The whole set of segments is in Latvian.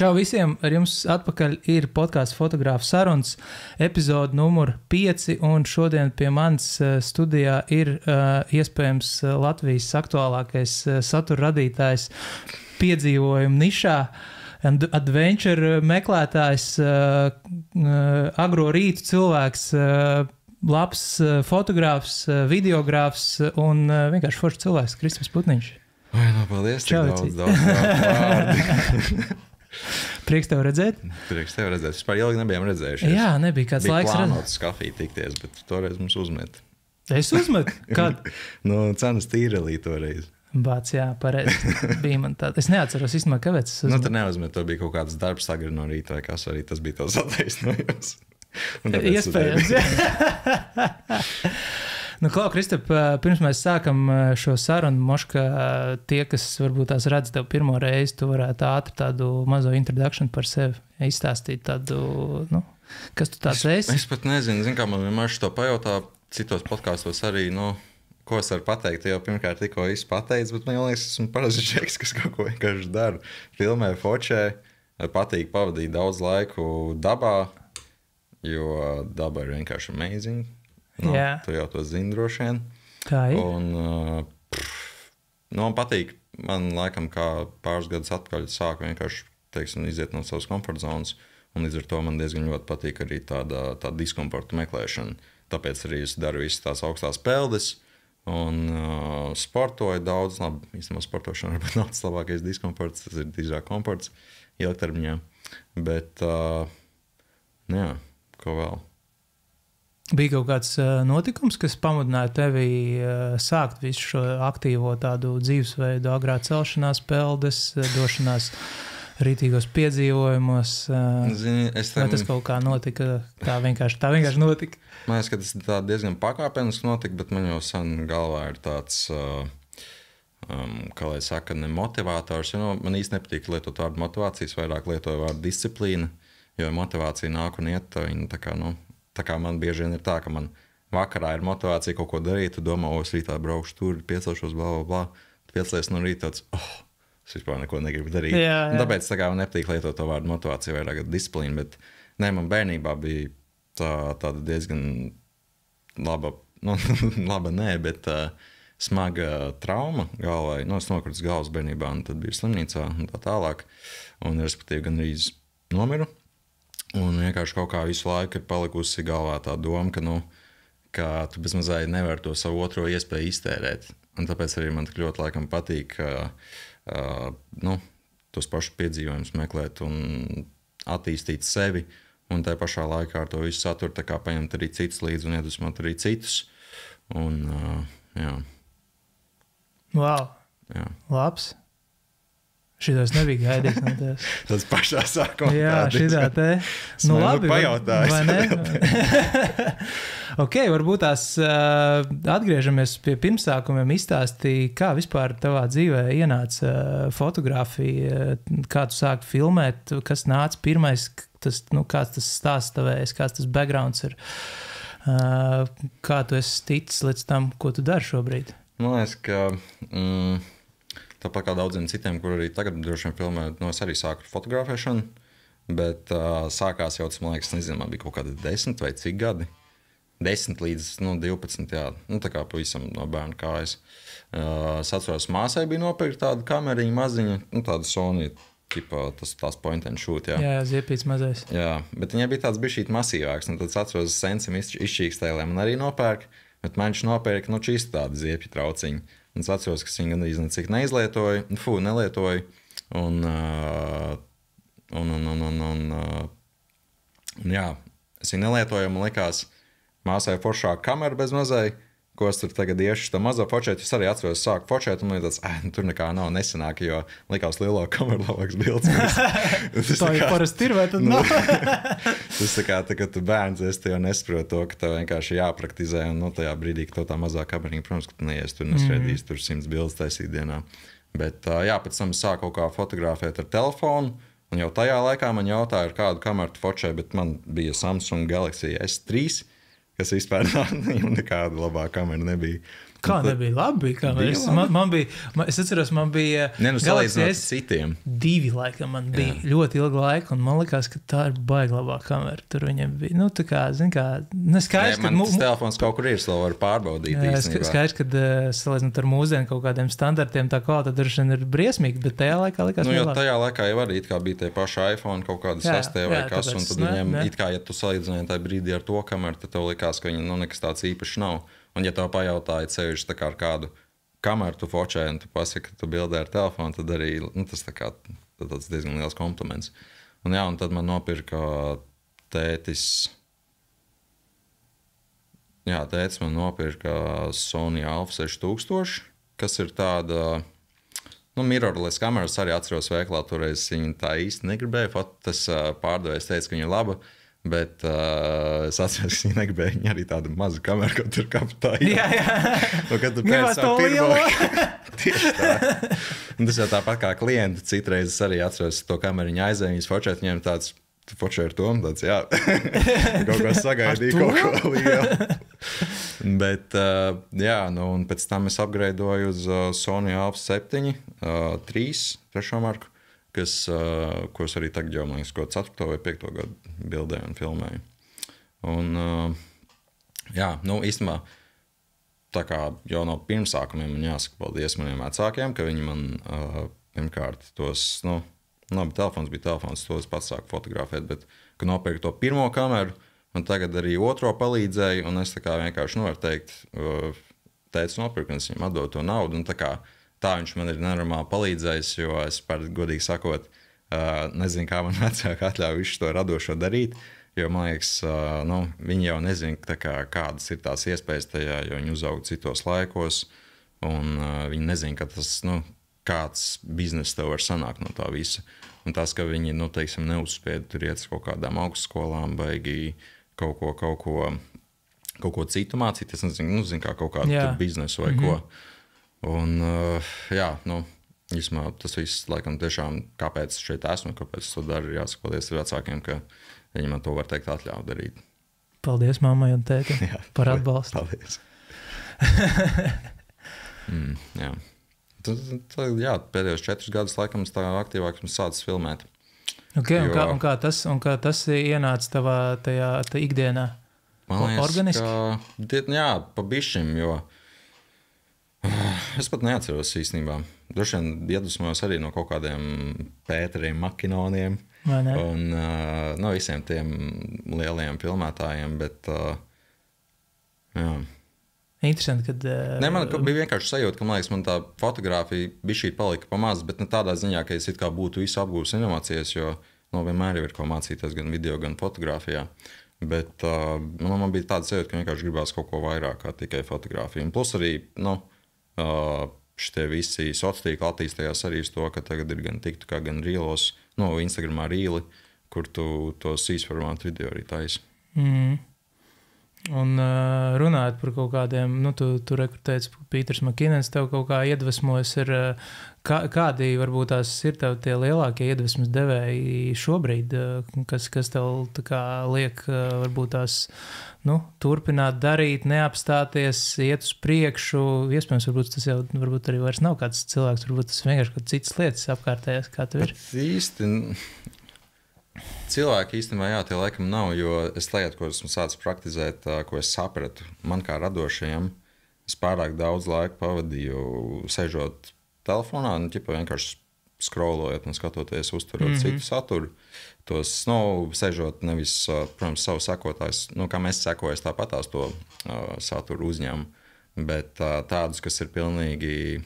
Čau visiem, ar jums atpakaļ ir podcasts Fotogrāfu sarunas, epizode numur 5, un šodien pie manis studijā ir iespējams Latvijas aktuālākais satura radītājs piedzīvojumu nišā, adventure meklētājs, agro rītu cilvēks, labs fotogrāfs, videogrāfs un vienkārši foršs cilvēks, Kristaps Putniņš. Vai, no, paldies, čau, tik daudz vārdu. Prieks tev redzēt. Prieks tev redzēt. Vispār ilgi nebijām redzējušies. Jā, nebija kāds laiks redzēt. Bija plānots kafiju tikties, bet toreiz mums uzmet. Es uzmetu? Kad? No cenas tīrelī toreiz. Bāc, jā, pareizi. Bija man tāda. Es neatceros īstenībā, kāpēc es uzmetu. Nu, tad neuzmet, to bija kaut kāds darbs agri no rīta, vai kas arī tas bija tos attaisnojums. Iespējams, jā. Nu, Klau, Kristap, pirms mēs sākam šo sarunu, moška tie, kas varbūt tās redz tev pirmo reizi, tu varētu ātri tādu mazo introduction par sevi izstāstīt tādu, nu, kas tu tāds esi? Es pat nezinu, kā man vienmēr šo pajautā citos podkastos arī, nu, ko es varu pateikt, jau pirmkārt tikko pateicu, bet man liekas, esmu parasts džeks, kas kaut ko vienkārši dara. Filmē, fočē, patīk pavadīt daudz laiku dabā, jo daba ir vienkārši amazing. Nu, tu jau to zini droši vien. Tā ir. Un, man patīk, man laikam kā pāris gadus atpakaļ sāku vienkārši, teiksim, iziet no savas komforta zonas, un līdz ar to man diezgan ļoti patīk arī tāda diskomforta meklēšana. Tāpēc arī es daru visas tās augstās peldes, un sportoju daudz, labi, īstenībā sportošana varbūt nav tas labākais diskomforts, tas ir drīzāk komforts ilgtermiņā, bet, jā, ko vēl? Bija kaut kāds notikums, kas pamudināja tevi sākt visu šo aktīvo tādu dzīvesveidu, agrā celšanās peldes, došanās rītīgos piedzīvojumos. Zini, vai tas kaut kā notika? Tā vienkārši notika? Man liekas, ka tas tā diezgan pakāpeniski notika, bet man jau sen galvā ir tāds, kā lai saka, ne motivators. Jo, man īsti nepatīk lietot vārdu motivācijas, vairāk lietoju vārdu disciplīna, jo motivācija nāk un iet, tā kā, nu, tā kā man bieži vien ir tā, ka man vakarā ir motivācija kaut ko darīt, tu domā, es rītā braukšu tur, piecelšos, bla, bla, bla. Tu piecelies no rīta tāds, es vispār neko negribu darīt. Jā. Un tāpēc tā kā man nepatīk lietot to vārdu motivācija, vairāk disciplīna, bet ne, man bērnībā bija tāda diezgan laba, nu, laba nē, bet smaga trauma galvai. Nu, es nokritu galvas bērnībā, un tad biju slimnīcā un tā tālāk. Un, respektīvi, gan arī nomiru. Un vienkārši kaut kā visu laiku ir palikusi galvā tā doma, ka, nu, ka tu bezmazliet nevari to savu otro iespēju iztērēt. Un tāpēc arī man tik ļoti laikam patīk nu, tos pašus piedzīvojumus meklēt un attīstīt sevi. Un tajā pašā laikā ar to visu saturu tā kā paņemt arī citus līdzi un iedvesmot arī citus. Un, jā. Wow, jā. Labs. Šitā es nebiju gaidījis no tevis. Tas pašā sākumā. Jā, šitā te. Nu, labi. Pajautājis. Vai ne? Ok, varbūt tās atgriežamies pie pirmsākumiem, izstāstīja, kā vispār tavā dzīvē ienāca fotografija, kā tu sāki filmēt, kas nāca pirmais, tas, nu, kāds tas stāsts tavējs, kāds tas backgrounds ir, kā tu esi ticis līdz tam, ko tu dari šobrīd? Man liekas, ka tāpat kā daudziem citiem, kur arī tagad droši vien filmē, nu, es arī sāku fotografēšanu, bet sākās jau, man liekas, nezinu, man bija kaut kādi 10 vai cik gadi. 10 līdz 12, jā, nu, tā kā pavisam no bērna kājas. Es atceros, māsai bija nopirkt tādu kameriņu maziņu, nu, tādu Sony, tipā, tās point and shoot, jā. Jā, ziepīts mazais. Jā, bet viņai bija tāds bišķīt masīvāks, un tad es atceros, Sensim izšķīkstēlē man arī nopērk, bet man viņš nopērk, nu, čist tādu ziepju trauciņu. Un es atceros, ka es viņu gandrīz necik neizlietoju, nelietoju, un jā, es viņu nelietoju, man likās, māsai foršāka kamera bez mazai, ko es tur tagad iešu tā mazo fočēt. Es arī atceros, sāku fočēt, un man tāds, tur nekā nav nesanāk, jo likās lielā kamera labāks bildes. Tā jau parasti ir, vai tad nav? Tas tā kā, kad tu bērns esi, tu jau nesaproti to, ka tev vienkārši jāpraktizē, un no tajā brīdī, ka tā mazā kameriņa, protams, ka tu neies tur nesredīs tur 100 bildes taisīt dienā. Bet jā, pēc tam es sāku kaut kā fotografēt ar telefonu, un jau tajā laikā man jautāja, ar kādu kameru tu fočē, bet man bija Samsung Galaxy S3, kas vispār nekāda labā kamera nebija. Kā nebija labi? Es atceros, man bija salīdzinot citiem. 2 laikam man bija ļoti ilga laika, un man likās, ka tā ir baigi labā kamera. Tur viņam bija, tā kā, skaidrs, ka... Man tas telefons kaut kur ir, es vēl varu pārbaudīt īstenībā. Skaidrs, kad salīdzinot ar mūsdienu kaut kādiem standartiem, tā kvalitāte droši vien ir briesmīgi, bet tajā laikā likās jo tajā laikā jau arī it kā bija tie paši iPhone kaut kādi 6 vai kas, un tad viņiem it kā, ja tu salīdzināji tajā brīdī ar to kameru, tad tev likās, ka viņi nekas tāds īpašs nav. Un ja tev pajautāja sevišķi tā kā ar kādu kameru tu fočē un tu pasaki, ka tu bildē ar telefonu, tad arī tas tā kā tāds diezgan liels kompliments. Un un tad man nopirka tētis man nopirka Sony Alpha 6000, kas ir tāda, mirrorless kameras arī atceros veiklā, toreiz viņi tā īsti negribēja, tas pārdevējs teica, ka viņa ir laba, bet es atceros, ka viņi negribēja, viņa arī tāda maza kamera, kaut tur kabatā. Jā. Un kad tu pēc savu pirmo... Tieši tā. Un tas jau tāpat kā klienti, citreiz es arī atceros to kameru, viņa aizēja, viņas fočēt, viņiem tāds, tu fočē ar to, tāds, kaut ko sagaidīja, kaut ko lielu. Bet, un pēc tam es upgradeoju uz Sony Alpha 7, 3 marku, ko es arī tagad jau, man liekas, 4. vai 5. gadu bildēju un filmēju. Un, īstenībā, tā kā jau no pirmsākumiem man jāsaka paldies maniem vecākiem, ka viņi man pirmkārt tos, telefons bija telefons, to es pats sāku fotografēt, bet, ka nopirku to pirmo kameru, un tagad arī otro palīdzēju, un es tā kā vienkārši, varu teikt, tētis nopirku, un es viņam atdodu to naudu, un tā viņš man ir nenormāli palīdzējis, jo es, godīgi sakot, nezinu, kā man vecāki atļauj visu to radošo darīt, jo, man liekas, viņi jau nezina, kādas ir tās iespējas tajā, jo viņi uzaug citos laikos, un viņi nezina, ka tas, kāds biznes tev var sanākt no tā visa. Un tas, ka viņi, teiksim, neuzspēda tur iet kaut kādām augstskolām, baigi kaut ko citu mācīt, es nezinu, kā kaut kādu biznesu vai ko. Un, īstumā, tas viss, laikam, tiešām, kāpēc šeit esmu, kāpēc es to daru, jāsaka paldies ar vecākiem, ka viņi man to var teikt atļauj darīt. Paldies mammai un tētim par atbalstu. Paldies. Pēdējos 4 gadus, laikam, tā aktīvāk esmu sācis filmēt. Okay, un kā tas ienāca tavā tajā ikdienā? Man liekas, organiski? Pa bišķim, jo es pat neatceros īstenībā. Droši vien iedvesmojos arī no kaut kādiem Pēteriem Makinoniem un no visiem tiem lielajiem filmētājiem, bet Interesanti, kad... Man bija vienkārši sajūta, ka, man liekas, man tā fotografija bišķīt palika pamaz, bet ne tādā ziņā, ka es it kā būtu visu apgūs inovācijas, jo vienmēr jau ir ko mācīties gan video, gan fotografijā. Bet man bija tāda sajūta, ka vienkārši gribās kaut ko vairāk kā tikai fotografiju. Un plus arī, šitie visi sociātīkli attīstījās arī uz to, ka tagad ir gan TikTokā, gan Rīlos, Instagramā Rīli, kur tu tos īsformātu video arī taisi. Un runājot par kaut kādiem, tu rekrutēts Pīters Makinens, tev kaut kā iedvesmojas ir, kādi varbūt tās ir tev tie lielākie iedvesmas devēji šobrīd, kas tev tā kā liek varbūt tās, turpināt darīt, neapstāties, iet uz priekšu, iespējams, varbūt tas jau varbūt arī vairs nav kāds cilvēks, varbūt tas vienkārši kaut citas lietas apkārtējās, kā tev ir. Cilvēki īstenībā, tie laikam nav, jo es tagad, ko esmu sācis praktizēt, ko es sapratu, man kā radošajam, es pārāk daudz laika pavadīju sežot telefonā, vienkārši scrollojot un skatoties, uzturot citu saturu. Tos, sežot nevis, protams, savu sekotājs, kam es sekoju, tāpat tās to saturu uzņemu, bet tādus, kas ir pilnīgi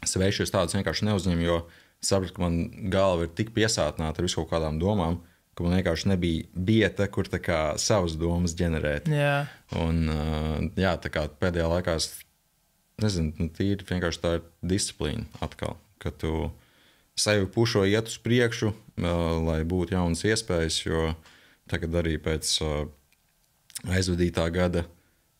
sveši, es tādus vienkārši neuzņemu, jo sapratu, ka man galva ir tik piesātināta ar visu kaut kādām domām, ka man vienkārši nebija vieta, kur tā kā savas domas ģenerēt. Jā. Un, tā kā pēdējā laikā, nezinu, tīri vienkārši tā ir disciplīna atkal, ka tu sevi pušo iet uz priekšu, lai būtu jaunas iespējas, jo tagad arī pēc aizvadītā gada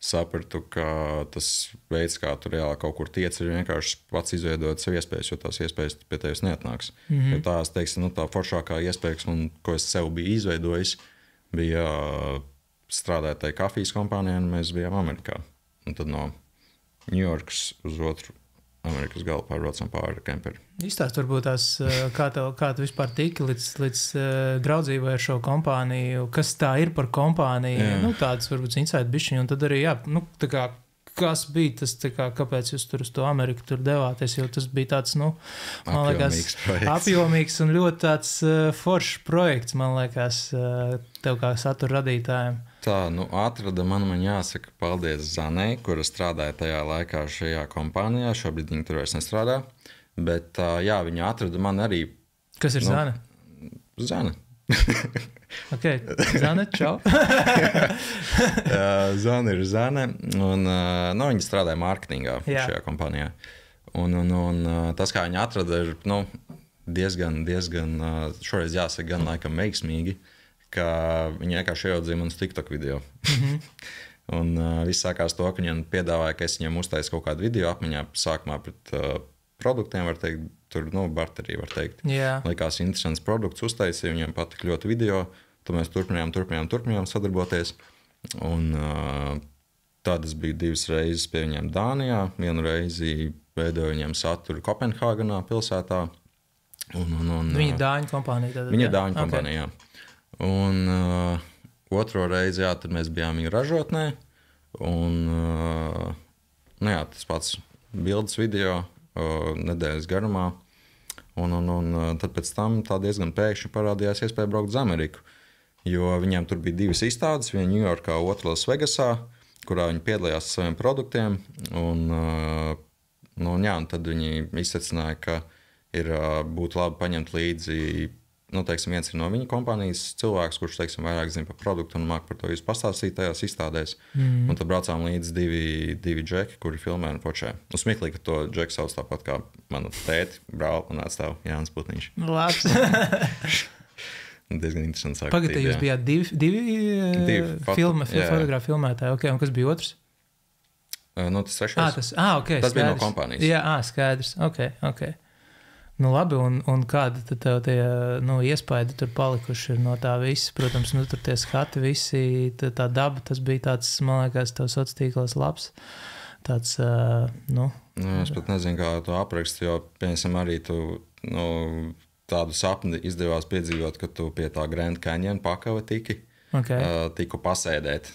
sapratu, ka tas veids, kā tu reāli kaut kur tiec, ir vienkārši pats izveidot sev iespējas, jo tās iespējas pie tevis neatnāks. Jo tās, teiksim, tā foršākā iespējas, ko es sev biju izveidojis, bija strādāt tajā kafijas kompānijā, un mēs bijām Amerikā. Un tad no Ņujorkas uz otru Amerikas galu pārbraucam pāri kemperi. Izstāst varbūt tās, kā tu vispār tiki līdz draudzībai ar šo kompāniju, kas tā ir par kompāniju, tādas varbūt insight bišķiņi, un tad arī, tā kā, kas bija tas, tā kā, kāpēc jūs tur uz to Ameriku tur devāties, jo tas bija tāds, man liekas, apjomīgs un ļoti tāds foršs projekts, man liekas, tev kā satura radītājiem. Tā, atrada man jāsaka paldies Zanei, kura strādāja tajā laikā šajā kompānijā. Šobrīd viņa tur vairs nestrādā. Bet, viņa atrada man arī... Kas ir Zane? Zane. Ok, Zane, čau. Zane ir Zane. Un, viņa strādāja mārketingā šajā kompānijā. Un tas, kā viņa atrada, ir diezgan, šoreiz jāsaka, gan laikam veiksmīgi, ka viņi vienkārši ieraudzīja manus TikTok video. Un viss sākās to, ka viņiem piedāvāja, ka es viņiem uztaisu kaut kādu video apmiņā sākumā pret produktiem, var teikt, tur, barterī, var teikt. Likās interesants produkts, uztaisīja, viņiem patika ļoti video, tad mēs turpinājām sadarboties. Un tad es biju 2 reizes pie viņiem Dānijā, 1 reizi veidoju viņiem saturu Kopenhāgenā pilsētā. Viņa Dāņu kompānija tad? Viņa Dāņu kompānija, jā. Un otro reizi, tad mēs bijām viņu ražotnē, un tas pats bildes video nedēļas garumā, un tad pēc tam tā diezgan pēkšņi parādījās iespēja braukt uz Ameriku, jo viņiem tur bija 2 izstādes, viena Ņujorkā, otra Lasvegasā, kurā viņi piedalījās ar saviem produktiem, un tad viņi izsacināja, ka būtu labi paņemt līdzi, viens ir no viņa kompānijas cilvēks, kurš, vairāk zina par produktu un māk par to jūs pastāstīt tajās izstādēs. Un tad braucām līdz 2 džeki, kuri filmē un počē. Un smieklīgi, ka to džeku sauc tāpat kā manu tēti, brāli un atstāv Jānis Putniņš. Labs. Diezgan interesants. Pagaidām, jūs bijāt divi fotografi filmētāji, ok, un kas bija otrs? Tas trešais. Ok, tas bija no kompānijas. Jā, skaidrs, ok. Labi, un kādi tad tev tie iespaidi tur palikuši ir no tā visa? Protams, tur tie skati visi, tā daba, tas bija tāds, man liekas, tev sociālos tīklos labs. Tāds, es pat nezinu, kā to aprakst, jo, piemēram, arī tu, tādu sapni izdevās piedzīvot, ka tu pie tā Grand Canyon pakava tiku pasēdēt.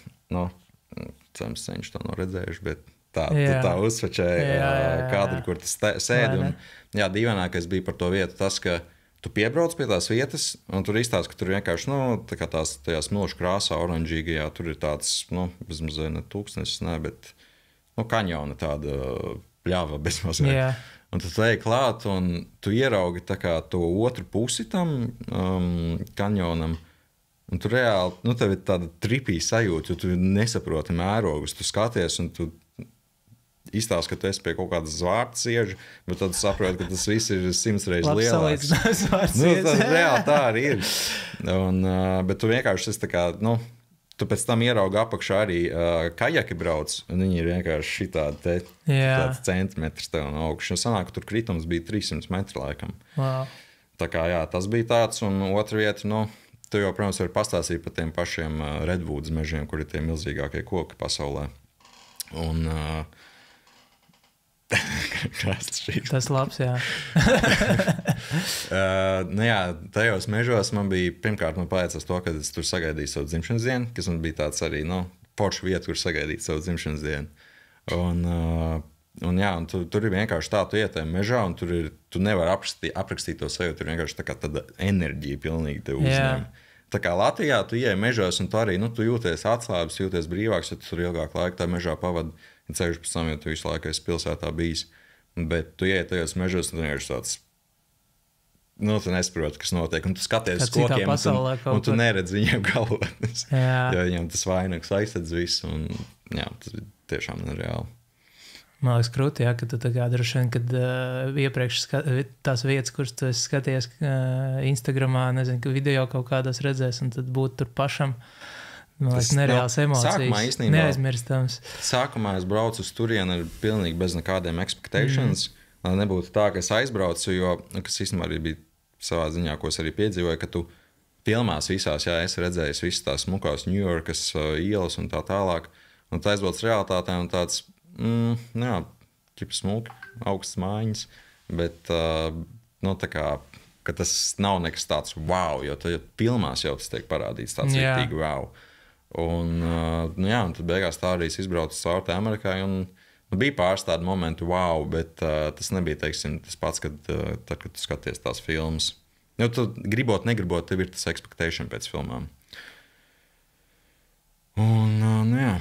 Ceņš to nav redzējuši, bet tā uzsvečēja kadri, kur tu sēdi. Un, dīvainākais bija par to vietu tas, ka tu piebrauc pie tās vietas, un tur izstāst, ka tur vienkārši, tā kā tajā smilšu krāsā, oranžīgajā, tur ir tāds, bezmazliet ne tūkstnesis, bet, kaņona tāda pļava bezmazliet. Un tad tu ej klāt, un tu ieraugi tā kā to otru pusi tam kaņonam, un tu reāli, tev ir tāda tripī sajūta, jo tu nesaproti mērogus, tu skaties, un tu izstāst, ka tu esi pie kaut kādas zvārtas ieža, bet tad saproti, ka tas viss ir 100 reizes lielāks. Tas reāli tā arī ir. Bet tu vienkārši esi tā kā, tu pēc tam ieraugi apakšā arī kajaki brauc, un viņi ir vienkārši šitādi tāds centimetrs tev no augšas. Un sanāk, ka tur kritums bija 300 metri laikam. Wow. Tā kā tas bija tāds, un otra vieta, tu jau, protams, vari pastāstīt par tiem pašiem redvūdas mežiem, kur ir tie milzīgākie koki pasaulē. Un tas labs, jā. Tajos mežos man bija, pirmkārt, man paveicās to, ka es tur sagaidīju savu dzimšanas dienu, kas man bija tāds arī, forša vieta, kur sagaidīt savu dzimšanas dienu. Un tur ir vienkārši tā, tu iet tajā mežā, un tu nevari aprakstīt to sajūtu, tur vienkārši tā kā tāda enerģija pilnīgi tev uzņem. Tā kā Latvijā tu ieej mežos, un tu arī, tu jūties atslābis, jūties brīvāks, ja tu tur ilgāk laika tā mežā pavadi. Ceļš pēc tam, jo tu visu laiku esi pilsētā bijis. Bet tu iej tajos mežos, un tu vienkārši tāds, tu nesaproti, kas notiek. Un tu skaties uz kokiem, un tu neredzi viņiem galotnes. Jo viņiem tas vainags aizsedz visu, un tas bija tiešām nereāli. Man liekas krūti, ka tu tā kā droši vien, kad iepriekš tās vietas, kuras tu esi skaties Instagramā, nezinu, ka video kaut kādās redzēs, un tad būt tur pašam. Tas nereāls emocijas, neaizmirstams. Sākumā es braucu uz turieni ar pilnīgi bez nekādiem expectations. Nebūtu tā, ka es aizbraucu, jo, kas īstenībā arī bija savā ziņā, ko es arī piedzīvoju, ka tu filmās visās, es redzēju visas tās smukās Ņujorkas ielas un tā tālāk. Un tu aizbrauc realitātē un tāds, jā, ķip smuki, augstas mājiņas, bet, nu, tā kā, ka tas nav nekas tāds wow, jo filmās jau tas tiek parādīts tāds riktīgi wow. Un, nu, jā, un tad beigās tā arī izbraucu caur tā Amerikai, un bija pāris tādi momenti wow, bet tas nebija, teiksim, tas pats, kad tu skaties tās filmas. Jo tu gribot, negribot, tev ir tas expectation pēc filmām. Un, nu, jā.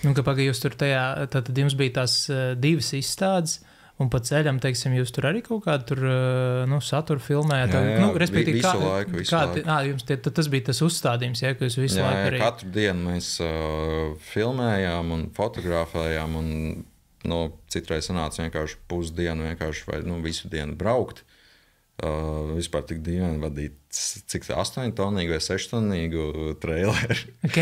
Un, ka jūs tur tajā, tad jums bija tās divas izstādes, un pa ceļam, teiksim, jūs tur arī kaut kādu tur, nu, saturu filmējāt. Jā, nu, respektīvi, visu laiku. Jums tas bija tas uzstādījums, ja, ka jūs visu laiku arī... Jā, katru dienu mēs filmējām un fotografējām, un, nu, citreiz sanāca vienkārši pusdienu, vienkārši vai, nu, visu dienu braukt. Vispār tik dīvaini vadīt, cik 8-tonīgu vai 6-tonīgu traileru.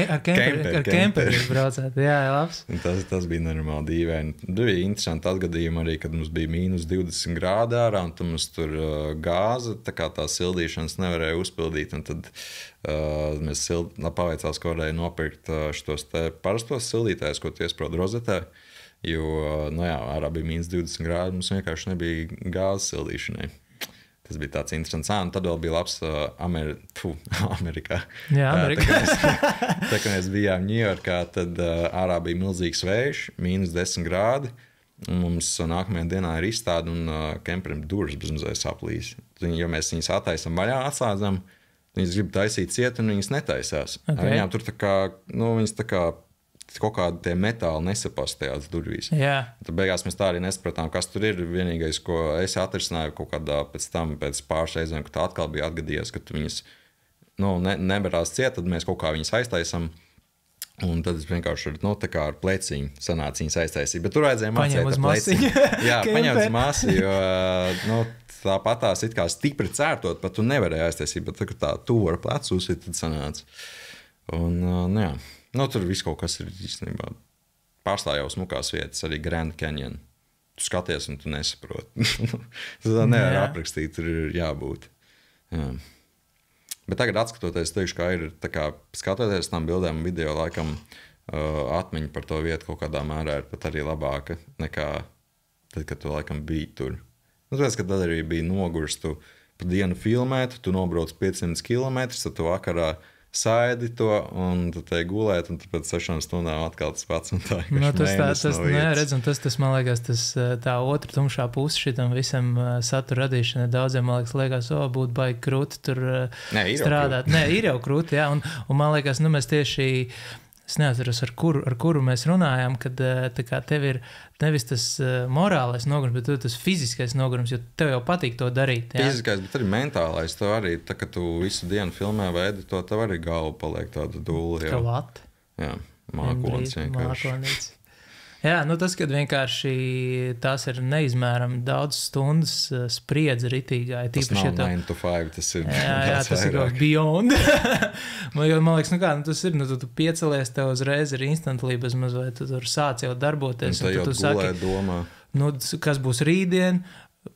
Ar kemperi braucāt, jā, labs. Tas bija nenormāli dīvaini. Bija interesanti atgadījumi arī, kad mums bija mīnus 20 grādi ārā, un tad mums tur gāza, tā kā tās sildīšanas nevarēja uzpildīt, un tad mēs paveicās, ko varēja nopirkt šitos te parastos sildītājus, ko tu iesprod rozetē, jo, nu jā, ārā bija mīnus 20 grādi, mums vienkārši nebija gāzes sildīšanai. Tas bija tāds interesants. Un tad vēl bija labs Amerikā. Jā, Amerikā. Tā kā mēs bijām Ņujorkā, tad ārā bija milzīgs vējš, mīnus 10 grādi. Mums nākamajā dienā ir izstāde un kemperim durvis bezmazliet saplīs. Jo mēs viņus attaisam vaļā, atslēdzam, viņas grib taisīt ciet un viņas netaisās. Okay. Viņām tur tā kā, nu, viņas tā kā kaut kādi tie metāli nesapast tajās durvīs. Jā. Tad beigās mēs tā arī nesapratām, kas tur ir. Vienīgais, ko es atrisināju kaut kādā pēc pāris reizēm, ka tā atkal bija atgadījies, ka tu viņas, nu, nebarās ciet, tad mēs kaut kā viņas aiztaisam. Un tad es vienkārši nu, tā kā ar pleciņu sanāca viņas aiztaisīt. Bet tur vajadzēja mācīt ar pleciņu. Jā, paņemt uz masi, jo nu, tāpatās it kā stipri cērtot, pat tu nevarēji aiztaisīt, bet tā tuvu ar plecu uzsit, tad sanāca. Un, nu jā. Nu, tur viss kaut kas ir īstenībā pārstāv jau smukās vietas, arī Grand Canyon. Tu skaties un tu nesaproti. Tu tā nevar aprakstīt, tur ir jābūt. Jā. Bet tagad atskatoties, teikšu, kā ir, tā kā skatoties tam bildēm un video, laikam atmiņa par to vietu kaut kādā mērā ir pat arī labāka nekā tad, kad tu laikam biji tur. Nu, tāpēc, ka tad arī bija nogurs, tu pa dienu filmēt, tu nobrauc 500 km, tad tu vakarā saidi to, un tu te gulēt, un tu pēc 6 stundām atkal tas pats, un tā nu, tas, man liekas, tā otra tumšā puse šitam visam satura radīšanai daudziem, man liekas, būtu baigi krūti tur strādāt. Nē, ir jau krūti, jā, un man liekas, nu, mēs tieši, es neatceros, ar kuru mēs runājām, kad tā kā tev ir nevis tas morālais nogurums, bet tas fiziskais nogurums, jo tev jau patīk to darīt. Jā? Fiziskais, bet arī mentālais. Tev arī, tā, ka tu visu dienu filmē vai edito, tev arī galva paliek tāda dūla. Kā vat? Jā, mākonis vienkārši. Jā, nu tas, kad vienkārši tās ir neizmērami daudz stundas spriedzi ritīgā. Tas nav 9 to 5, tas ir jā, tas ir kaut beyond. Man liekas, nu kā, nu tas ir, nu tu piecelies, tev uzreiz ir instantly bez maz, vai tu tur sāc jau darboties. Un tu saki, domā. Nu, kas būs rītdien?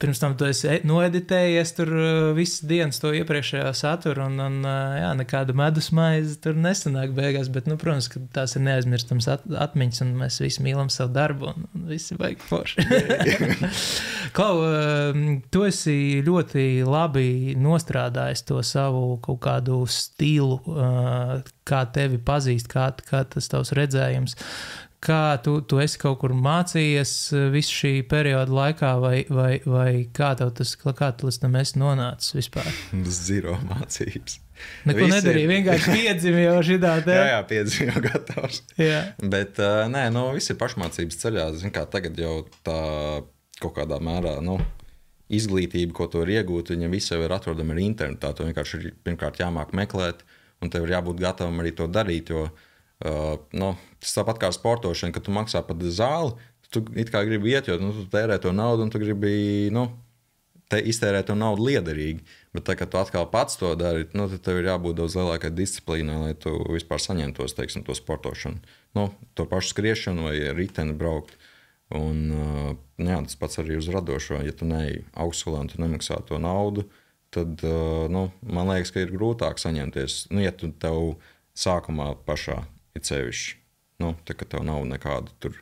Pirms tam tu esi noeditējies tur visas dienas to iepriekšējā saturu, un jā, nekāda medus maize tur nesanāk beigās, bet, nu, protams, ka tās ir neaizmirstams atmiņas, un mēs visi mīlam savu darbu, un visi baigi forši. Klau, tu esi ļoti labi nostrādājis to savu kaut kādu stilu, kā tevi pazīst, kā tas tavs redzējums. Kā tu esi kaut kur mācījies visu šī perioda laikā, vai kā tu līdz tam esi nonācis vispār? Zero mācības. Neko nedarīja, vienkārši piedzimi jau šitā te. Jā, piedzimi jau gatavs. Jā. Bet, nē, nu, viss ir pašmācības ceļā. Zin kā, tagad jau tā kaut kādā mērā, nu, izglītība, ko tu vari iegūt, viņa visa jau ir atrodama ar internetā. Tu vienkārši ir pirmkārt jāmāk meklēt, un tev ir jābūt gatavam arī to darīt, jo nu, tas tāpat kā sportošana, kad tu maksā pat zāli, tu it kā gribi iet, jo nu, tu tērē to naudu un tu gribi nu, iztērēt to naudu liederīgi. Bet tā, kad tu atkal pats to dari, nu, tad tev ir jābūt daudz lielākai disciplīnai, lai tu vispār saņemtos, teiksim, to sportošanu. Nu, to pašu skriešanu vai riteni braukt. Un jā, tas pats arī uz radošo. Ja tu neej augstskolā un tu nemaksā to naudu, tad nu, man liekas, ka ir grūtāk saņemties. Nu, ja tu tev sākumā pašā ir sevišķi. Nu, tā kā tev nav nekāda tur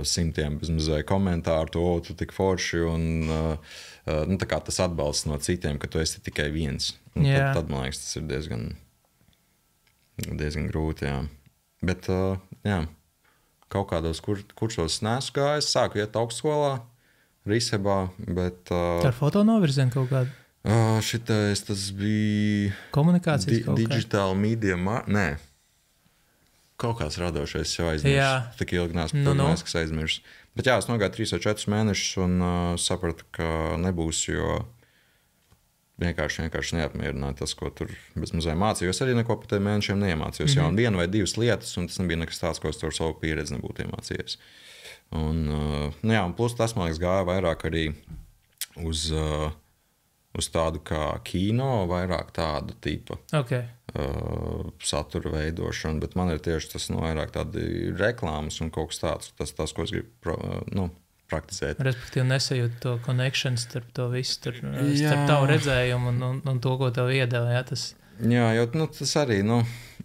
simtiem bezmazliet komentāru, tu tik forši, un tā kā tas atbalsts no citiem, ka tu esi tikai viens. Tad, man liekas, tas ir diezgan grūti, jā. Bet, jā, kaut kādos kursos neesmu gājis, sāku iet augstskolā, Rīsebā, bet... Ar fotonovirzienu kaut kādu? Šitais, tas bija... Komunikācijas kaut kā? Digital media, nē. Kaut kāds radošais jau aizmirst. Tik ilgi neesmu kas aizmirst. Bet jā, es nogāju 3 vai 4 mēnešus un sapratu, ka nebūs, jo vienkārši neapmierināja tas, ko tur bezmazliet mācījos. Arī neko par tiem mēnešiem neiemācījos. Jā, un 1 vai 2 lietas, un tas nebija nekas tāds, ko es tur savu pieredzi nebūtu iemācījies. Un, jā, un plus tas, man liekas, gāja vairāk arī uz tādu kā kino, vairāk tādu tipa. Satura veidošanu, bet man ir tieši tas vairāk tādi reklāmas un kaut kas tāds, tas ko es gribu praktizēt. Respektīvi nesajūt to connection starp to visu, starp tavu redzējumu un to, ko tev iedeva, jā, tas... Jā, jo tas arī,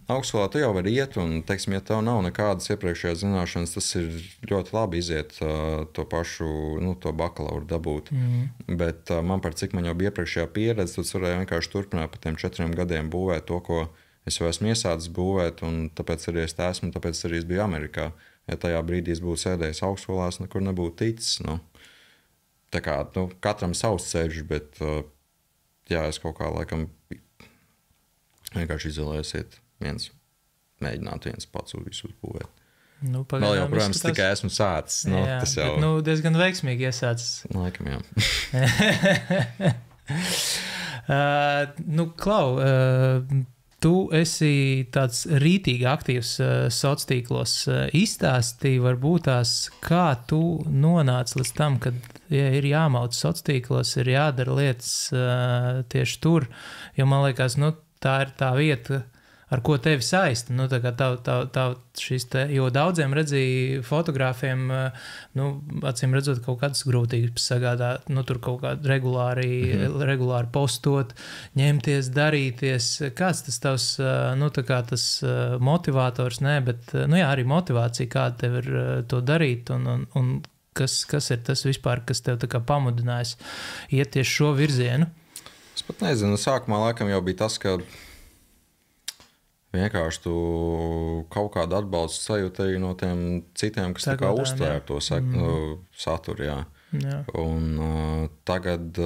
augstskolā tu jau vari iet un, teiksim, ja tev nav nekādas iepriekšējās zināšanas, tas ir ļoti labi iziet to pašu, to bakalauru dabūt. Bet man par cik man jau bija iepriekšējā pieredze, tad varēja vienkārši turpināt pa tiem 4 gadiem būvēt to, ko es jau esmu iesācis būvēt, un tāpēc arī es tā esmu, tāpēc arī es biju Amerikā. Ja tajā brīdī es būtu sēdējis augstskolās, nekur nebūtu ticis. Tā kā, katram savs ceļš, bet jā, es kaut kā laikam vienkārši izolēsiet mēģināt viens pats visu uzbūvēt. Vēl jau, protams, tikai esmu sācis. Jā, tas jau... bet diezgan veiksmīgi iesācis. Laikam, jā. Klau, tu esi tāds rītīgi aktīvs sociālos tīklos. Izstāstīji varbūt tās, kā tu nonāci līdz tam, kad ir jāmauc sociālos tīklos, ir jādara lietas tieši tur, jo man liekas, tā ir tā vieta, ar ko tevi saista. Tā kā jo daudziem redzēja fotogrāfiem, acīm redzot, kaut kādas grūtības sagādā, tur kaut kādu regulāri postot, ņemties, darīties. Kāds tas tavs, tā kā tas motivators, bet, jā, arī motivācija, kāda tev ir to darīt, un kas ir tas vispār, kas tev tā kā pamudinājis iet tieši šo virzienu? Es pat nezinu, sākumā laikam jau bija tas, ka vienkārši tu kaut kādu atbalstu sajūti arī no tiem citiem, kas tā kā uztvēr to saturu, jā. Un tagad,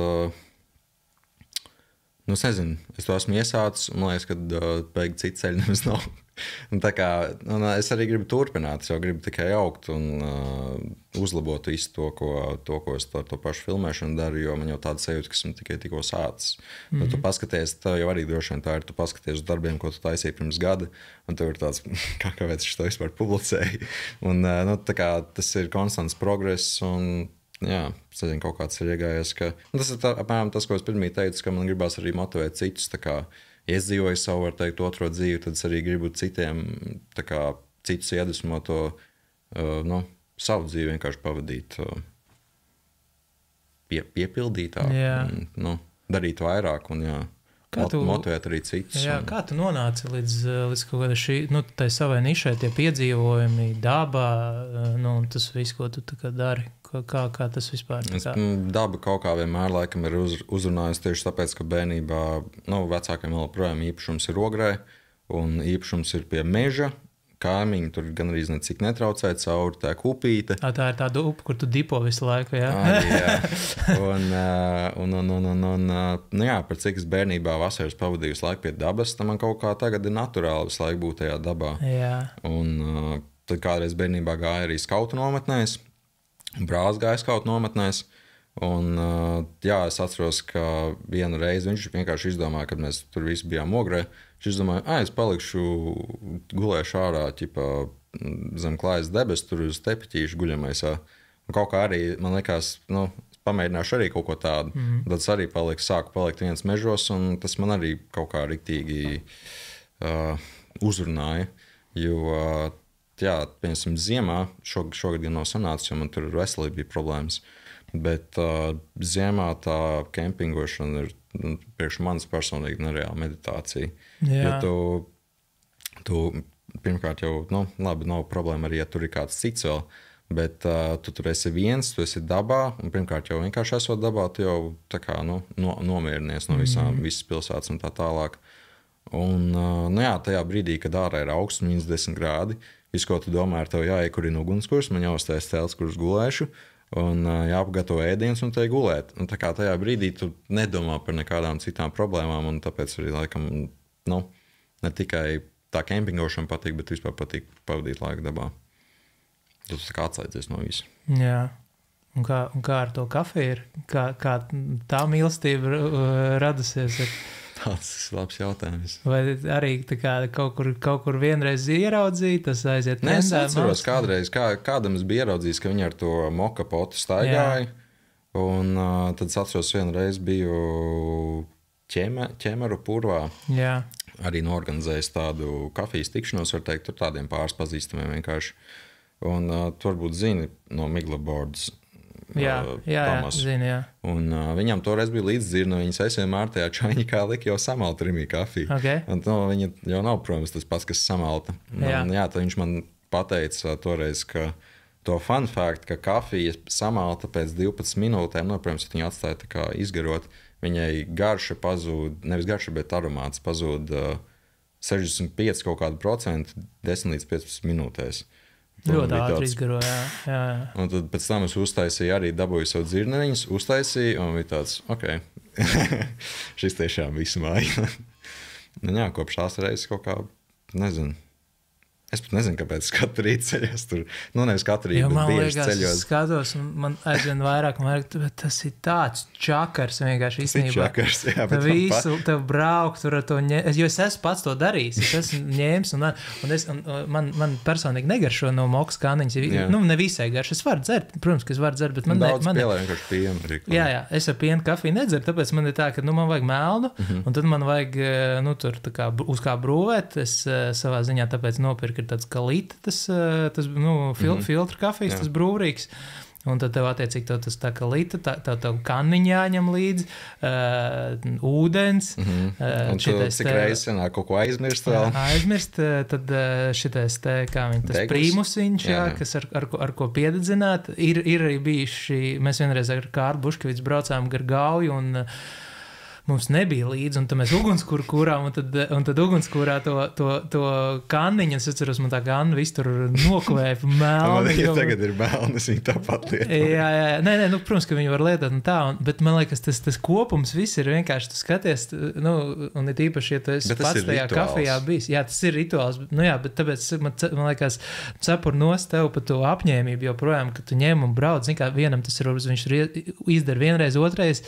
es nezinu, es to esmu iesācis, un man liekas, ka beigt citu ceļu nemaz nav. Tā kā, es arī gribu turpināt, es jau gribu tikai augt un uzlabot visu to, ko es to pašu filmēšanu daru, jo man jau tāda sajūta, ka esmu tikai tikko sācis. Tu paskaties, tev jau arī droši vien tā ir, tu paskaties uz darbiem, ko tu taisīji pirms gada, un tev ir tāds, kāpēc es to vispār publicēju. Un, tā kā tas ir konstants progress, un jā, es nezinu, kaut kāds ir iegājies, ka... Tas ir apmēram tas, ko es pirmī teicu, ka man gribās arī motivēt citus, tā kā es dzīvoju savu, var teikt, otro dzīvi, tad es arī gribu citiem, tā kā citus iedvesmot to, savu dzīvi vienkārši pavadīt, piepildītāk, darīt vairāk un, jā, motivēt arī citus. Jā, kā tu nonāci līdz kaut kādai šī, tai savai nišai, tie piedzīvojumi, dabā, tas viss, ko tu tā kā dari? Kā tas vispār? Daba kaut kā vienmēr laikam ir uzrunājusi tieši tāpēc, ka bērnībā, vecākiem vēl projām īpašums ir Ogrē un īpašums ir pie meža. Kaimiņi tur gan arī necik netraucē cauri tā upīte. Tā ir tāda upe, kur tu dipo visu laiku, jā? Jā. Jā, par cik es bērnībā vasaras pavadīju visu laiku pie dabas, tad man kaut kā tagad ir naturāli visu laiku būt tajā dabā. Jā. Un tad kādreiz bērnībā gāja arī skautu nometnēs. Brālis gāja skautu nometnēs, un jā, es atceros, ka vienu reizi viņš vienkārši izdomāja, kad mēs tur visi bijām Ogrē, viņš izdomāja, es palikšu gulēšu ārā, zem klājas debes, tur uz tepiķīšu guļamaisā. Un kaut kā arī, man liekas, pamēģināšu arī kaut ko tādu. Tad es arī sāku palikt viens mežos, un tas man arī kaut kā riktīgi uzrunāja, jo jā, piemēram, ziemā, šogad gan nav sanācis, jo man tur veselība bija problēmas, bet ziemā tā kempingošana ir priekš manis personīgi nereāla meditācija. Jā. Jo tu pirmkārt jau, labi, nav problēma arī, ja tur ir kāds cits vēl, Bet tu tur esi viens, tu esi dabā, un pirmkārt jau vienkārši esot dabā, tu jau tā kā, nomierinies no visas pilsētas un tā tālāk. Un, jā, tajā brīdī, kad ārā ir augsts, -10 grādi, viss, ko tu domā, ir tev jāiekurina ugunskurs, man jāuztais telts, kurus gulēšu, un jāpagatavo ēdiens un te gulēt. Un tā kā tajā brīdī tu nedomā par nekādām citām problēmām, un tāpēc arī, laikam, ne tikai tā kempingošana patīk, bet vispār patīk pavadīt laiku dabā. Tu tā kā atslēdzies no visa. Jā. Un kā ar to kafiju ir? Kā tā mīlestība radusies? Tas ir labs jautājums. Vai arī tā kā kaut kur vienreiz ieraudzīja, tas aiziet trendā? Nē, es atceros kādreiz, kādam es biju ieraudzījis, ka viņi ar to moka potu staigāja. Un tad es atceros vienreiz biju ķemeru purvā. Jā. Arī norganizējis tādu kafijas tikšanos, var teikt, tur tādiem pāris pazīstamiem vienkārši. Un tu varbūt zini no Miglabordas. Jā, zinu, jā. Un viņam toreiz bija līdzdzirna, viņas es vienmēr tajā čaiņikā lika jau samalta rimī kafiju. Okay. Un viņa jau nav, protams, tas pats, kas samalta. Jā, tad viņš man pateica toreiz, ka to fun fact, ka kafija samalta pēc 12 minūtēm, protams, viņa atstāja tā kā izgarot, viņai garša pazūd, nevis garša, bet aromāts pazūd 65 kaut kādu procentu 10 līdz 15 minūtēs. Ļoti ātri izgaro, jā. Un tad pēc tam es uztaisīju, arī dabūju savu dzirneriņus, uztaisīju, un bija tāds, ok, šis tiešām visu māja. Jā, kopš tās reizes kaut kā, nezinu. Es pat nezinu, kāpēc katru rītu ceļos tur. Nevis katru rītu, bet bieži ceļos. Es skatos, un man aizvien vairāk, bet tas ir tāds čakars vienkārši īstenībā. Tas ir čakars, jā. Tev visu, tev braukt tur ar to ņemt. Jo es esmu pats to darījis. Es esmu ņēmis, un man personīgi negaršo no mokas kāniņas. Ne visai garš. Es varu dzert, protams, ka es varu dzert, bet man pielē vienkārši pienu. Jā, es ar pienu kafiju nedzeru, tāpēc man ir tā, ka man vajag melnu, un tad man vajag, tur tā kā uz kā brūvēt. Es savā ziņā tāpēc nopirku ir tāds kalīta, tas filtra kafijas, tas brūvīgs. Un tad tev attiecīgi tas tā kalīta, tā kanniņa jāņem līdzi, ūdens. Un tu cik reizes sanāk kaut ko aizmirst vēl? Aizmirst, tad šitais te, kā viņi, tas prīmusiņš, kas ar ko piededzināt. Ir arī bijuši, mēs vienreiz ar Kārlu Buškevicu braucām gar Gauju un mums nebija līdzi, un tad mēs ugunskura kurām, un tad ugunskurā to kanniņu, es atceros, man tā kanna viss tur nokvēpa melni. Ja tagad ir melnas, viņi tāpat lietot. Jā, nē, protams, ka viņi var lietot un tā, bet man liekas, tas kopums viss ir vienkārši, tu skaties, un ir īpaši, ja tu esi pats tajā kafijā bijis. Jā, tas ir rituāls, bet tāpēc man liekas, cepur nost tev par to apņēmību, jo projām, ka tu ņem un brauc, zin kā vienam tas ir, viņš izdara vienreiz, otrais,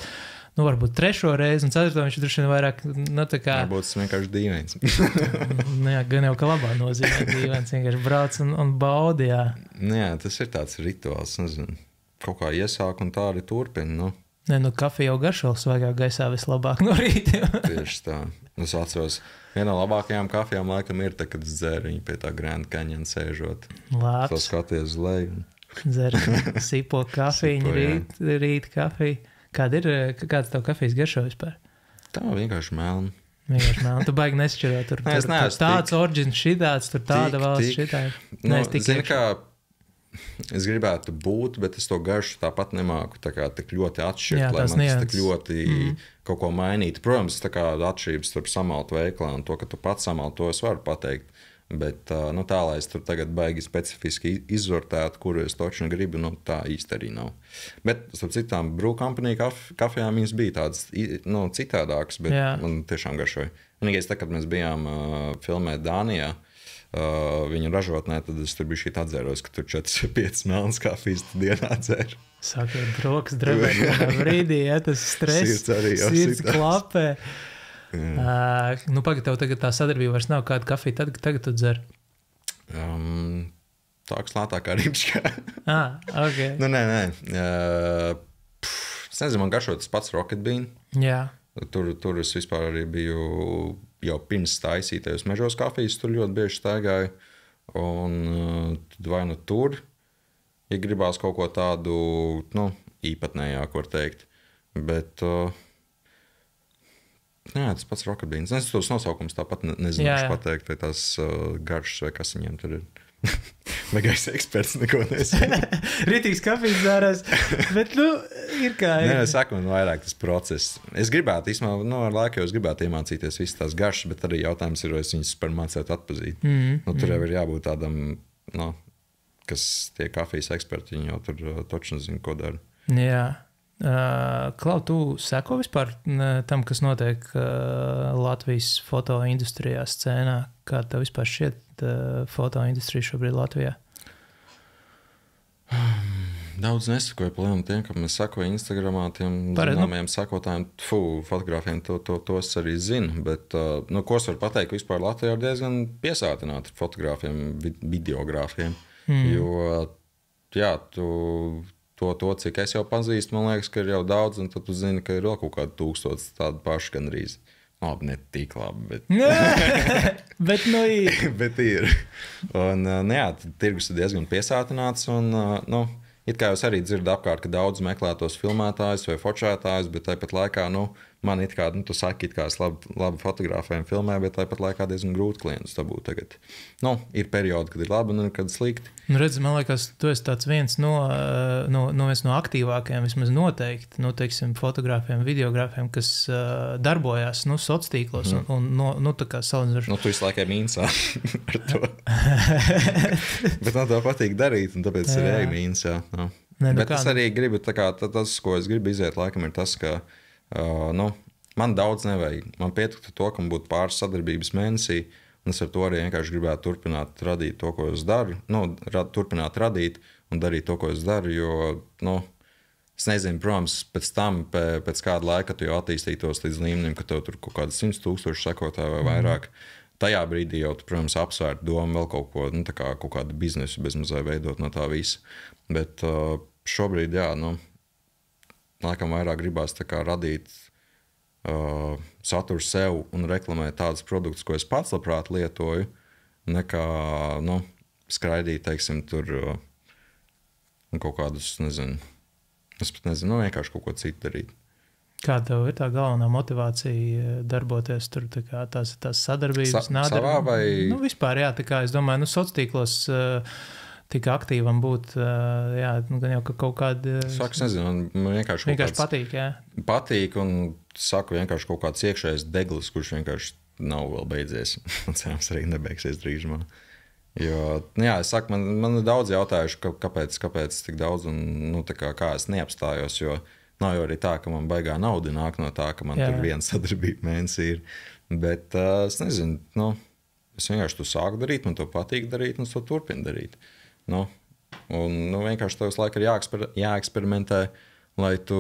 varbūt trešo reizi, un ceturto viņš droši vien vairāk, tā kā... Varbūt tas vienkārši dīvains. Jā, gan jau, ka labā nozīmē dīvains, vienkārši brauc un baudi, jā. Jā, tas ir tāds rituāls, nezinu, kaut kā iesāk un tā arī turpina, kafija jau garšo svaigā gaisā vislabāk no rīta. Tieši tā. Es atceros, viena no labākajām kafijām laikam ir tā, kad dzēr viņi pie tā Grand Canyon sēžot. Labs. To skaties uz leju. Dzer sipo kafiju, rīt kafiju. Kāds tev kafijas garšo vispār? Tā vienkārši melna. Tu baigi nešķirot. Tur tāds orģins šitāds, tur tāda valsts šitāda. Zini, kā es gribētu būt, bet es to garšu tāpat nemāku tā kā tik ļoti atšķirt, lai man tas tik ļoti kaut ko mainītu. Protams, tā kā atšķirības starp samaltu veiklā un to, ka tu pats samaltu, to es varu pateikt. Bet tā, lai es tur tagad baigi specifiski izvērtētu, kuru es toču gribu, tā īsti arī nav. Bet starp citām brew company kafijām viņas bija tādas citādākas, bet man tiešām garšoja. Vienīgais, kad mēs bijām filmēt Dānijā, viņu ražotnē, tad es tur biju šī atzēros, ka tur 4-5 melnas kafijas dienā dzēru. Sākot rokas drebēt kādā brīdī, tas stress, sirds klapē. Pagad, tev tagad tā sadarbība vairs nav, kāda kafija tagad tu dzer? Tāks lētākā rīpškā. Ok. Nē. Es nezinu, man garšo tas pats Rocket Bean. Jā. Tur es vispār arī biju jau pirms taisītajos mežos kafijas, tur ļoti bieži staigāju. Un tad vai tur, ja gribās kaut ko tādu, īpatnējāku, var teikt. Bet... Jā, tas pats Rocket Beans. Es tos nosaukums tāpat nezināšu pateikt, vai tās garšas vai kas viņiem tur ir. Megais eksperts neko nesaka. Ritīgs kafijas dzērās, bet, ir kā ir. Nē, es saku, man vairāk tas process. Es gribētu, īstenībā, ar laiku jau es gribētu iemācīties visas tās garšas, bet arī jautājums ir, vai es viņus par mācētu atpazīt. Tur jau ir jābūt tādam, kas tie kafijas eksperti, viņi jau tur toču nezinu, ko dara. Jā. Klau, tu seko vispār tam, kas notiek Latvijas fotoindustrijā scēnā? Kā tev vispār šķiet fotoindustrija šobrīd Latvijā? Daudz nesakoju plēnu tiem, kam es sakoju Instagramā, tiem zināmajiem sakotājiem, fotogrāfiem, tos arī zinu, bet, ko es varu pateikt, ka vispār Latvijā ir diezgan piesātināti fotogrāfiem, videogrāfiem, jo, jā, to, cik es jau pazīstu, man liekas, ka ir jau daudz, un tad tu zini, ka ir vēl kaut kādi 1000 tādi paši gandrīz. Labi, ne tik labi, bet... bet ir. Bet ir. Un, jā, tirgus ir diezgan piesātināts, un, it kā jūs arī dzirdat apkārt, ka daudz meklē tos filmētājus vai fočētājus, bet tāpat laikā, man it kā, tu saki, it kā es labi fotografēju un filmēju, bet tāpat laikā diezgan grūti klientus dabūt tagad. Ir periodi, kad ir labi un ir kad slikti. Redz, man liekas, tu esi tāds viens no aktīvākajiem, vismaz noteikti, teiksim, fotogrāfiem, videogrāfiem, kas darbojās, sociālos tīklos un tā kā salīdzinoši. Tu visu laiku mīnsā ar to. Bet man to patīk darīt, un tāpēc ir mīnsā. Bet es arī gribu, tas, ko es gribu iziet, laikam ir tas, ka man daudz nevajag. Man pietiktu to, ka man būtu pāris sadarbības mēnesī, un es ar to arī vienkārši gribētu turpināt radīt to, ko es daru. Turpināt radīt un darīt to, ko es daru, jo, es nezinu, protams, pēc tam, pēc kāda laika tu jau attīstītos līdz līmenim, ka tev tur kaut kādi 100,000 sekotāji vai vairāk. Tajā brīdī jau tu, protams, apsvērt domu vēl kaut ko, kaut kādu biznesu bezmazliet veidot no tā visa. Bet šobrīd, jā, laikam vairāk gribās tā kā radīt saturu sev un reklamēt tādus produktus, ko es pats labprāt lietoju, nekā, skraidīt, teiksim, tur kaut kādus, nezinu, es pat nezinu, vienkārši kaut ko citu darīt. Kā tev ir tā galvenā motivācija darboties tur, tā kā tās sadarbības? Savā vai? Vispār, jā, tā kā es domāju, sociālos tīklos tik aktīvam būt, jā, gan jau kaut kāda... Saku, nezinu, man vienkārši patīk, jā. Patīk, un saku vienkārši kaut kāds iekšējais deglis, kurš vienkārši nav vēl beidzies. Un cerams arī nebeigsies drīzumā. Jo, jā, es saku, man ir daudz jautājuši, kāpēc tik daudz, un, kā es neapstājos, jo nav jau arī tā, ka man baigā nauda nāk no tā, ka man tur viena sadarbība mēnesī ir. Bet es nezinu, es vienkārši to sāku darīt, man to patīk darīt, un es to turpinu darīt. Un vienkārši tev visu laiku ir jāeksperimentē, lai tu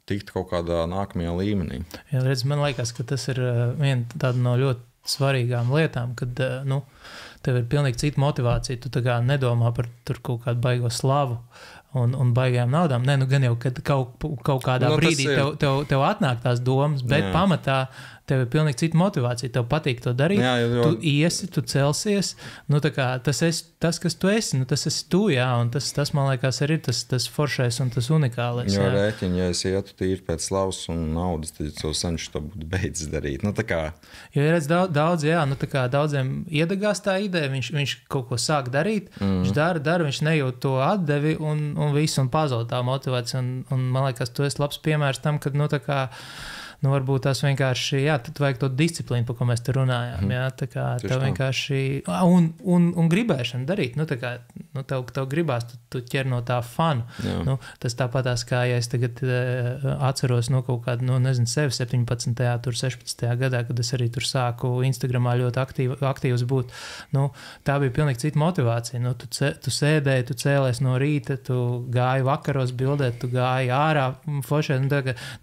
tiktu kaut kādā nākamajā līmenī. Jā, redz, man liekas, ka tas ir viena tāda no ļoti svarīgām lietām, kad tev ir pilnīgi cita motivācija. Tu tā kā nedomā par tur kaut kādu baigo slavu un baigajām naudām. Nē, gan jau, kad kaut kādā brīdī tev atnāk tās domas, bet pamatā tev ir pilnīgi cita motivācija. Tev patīk to darīt. Jā, tu iesi, tu celsies. Tā kā tas, kas tu esi, tas esi tu, jā. Un tas, man liekas, arī ir tas foršais un tas unikālais. Jo rēķini, ja es ietu tīri pēc slavas un naudas, tad jau senši to būtu beidzis darīt. Jo ir daudz, jā, daudziem iedegās tā ideja, viņš kaut ko sāk darīt, viņš dara, viņš nejūt to atdevi un visu, un pazūd tā motivācija. Un man liekas, tu esi labs piemērs tam, kad, varbūt tās vienkārši, jā, tad vajag to disciplīnu, par ko mēs te runājām, jā, tā kā tev vienkārši, un gribēšana darīt, tev gribās, tu ķer no tā fanu, tas tāpatās, kā, ja es tagad atceros no kaut kādu, nezinu, sevi 17. tur 16. gadā, kad es arī tur sāku Instagramā ļoti aktīvs būt, tā bija pilnīgi cita motivācija, tu sēdēji, tu cēlies no rīta, tu gāji vakaros bildēt, tu gāji ārā, fošēt,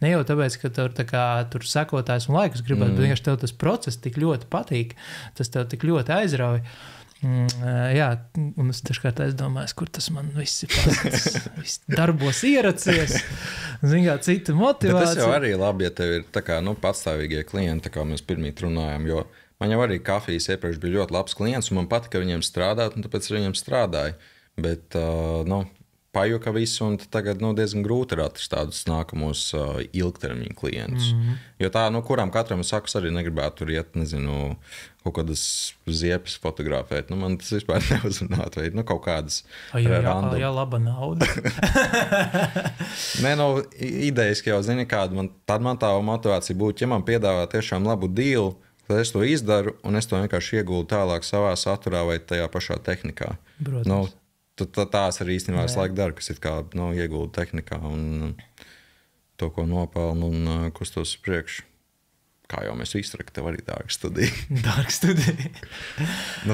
ne jau tāpēc, ka tur tā kā tur sekotājs un laikus gribēt, bet vienkārši tev tas process tik ļoti patīk, tas tev tik ļoti aizrauj. Jā, un es dažkārt aizdomājos, kur tas man viss ir viss darbos ieracies, zin kā, cita motivācija. Bet tas jau arī labi, ja tev ir tā kā, patstāvīgie klienti, tā kā mēs pirmīt runājam, jo man jau arī kafijas iepriekš bija ļoti labs klients, un man patika viņiem strādāt, un tāpēc ar viņiem strādāju. Bet, pajuka visu, un tagad diezgan grūti ir atrast tādus nākamos ilgtermiņa klientus. Jo tā, kuram katram sakas arī negribētu tur iet, nezinu, kaut kādas ziepes fotografēt. Man tas vispār neuzrunāt, vai kaut kādas random. Jā, laba nauda. Nē, idejiski jau zini kādu, tad man tā motivācija būtu, ja man piedāvā tiešām labu dealu, tad es to izdaru, un es to vienkārši ieguldu tālāk savā saturā vai tajā pašā tehnikā. Protams. Tās arī īstenībā visu laiku dara, kas ir kā iegulda tehnikā un to, ko nopelnu un kustos priekšu. Kā jau mēs visi tev arī dārga studija. Dārga studija.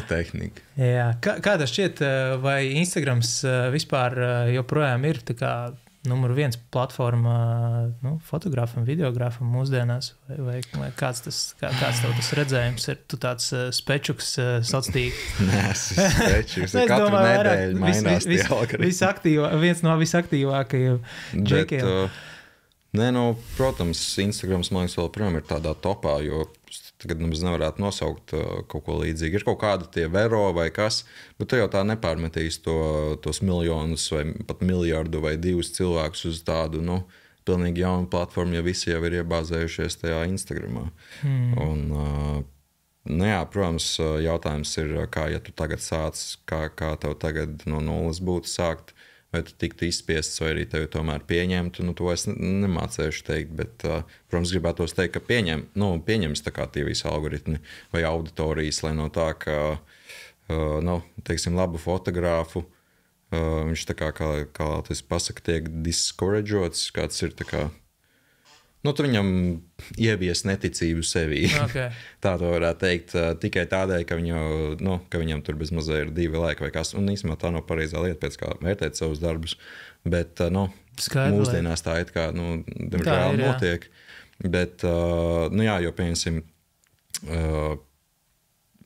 Tehnika. Jā. Kā tas šķiet, vai Instagrams vispār joprojām ir tā kā numur 1 platforma fotogrāfam, videogrāfam mūsdienās? Vai kāds tev tas redzējums ir? Tu tāds spečuks sociālīgi? Nē, es esmu spečuks. Katru nedēļu mainās tie algoritmi. Viens no visaktīvākajiem džekiem. Protams, Instagrams, man liekas, vēl projām ir tādā topā, jo tagad mēs nevarētu nosaukt kaut ko līdzīgu. Ir kaut kādi tie Vero vai kas, bet tu jau tā nepārmetīs tos miljonus vai pat miljardu vai 2 cilvēkus uz tādu, pilnīgi jaunu platformu, ja visi jau ir iebāzējušies tajā Instagramā. Un, jā, protams, jautājums ir, kā ja tu tagad sāc, kā tev tagad no nulles būtu sākt, vai tu tiktu izspiests, vai arī tevi tomēr pieņemtu, to es nemācēšu teikt, bet, protams, gribētos teikt, ka pieņems tā kā tie visi algoritmi vai auditorijas, lai no tā, ka, teiksim, labu fotogrāfu, viņš tā kā tas pasaka, tiek discourageots, kāds ir tā kā, tu viņam ievies neticību sevī. Okay. Tā to varētu teikt tikai tādēļ, ka viņam tur bez mazai ir 2 laika vai kas. Un īstenībā tā nav pareizā lieta, pēc kā vērtēt savus darbus. Bet mūsdienās tā ir kā, diemžēl notiek. Bet, jā, jo pieņemsim,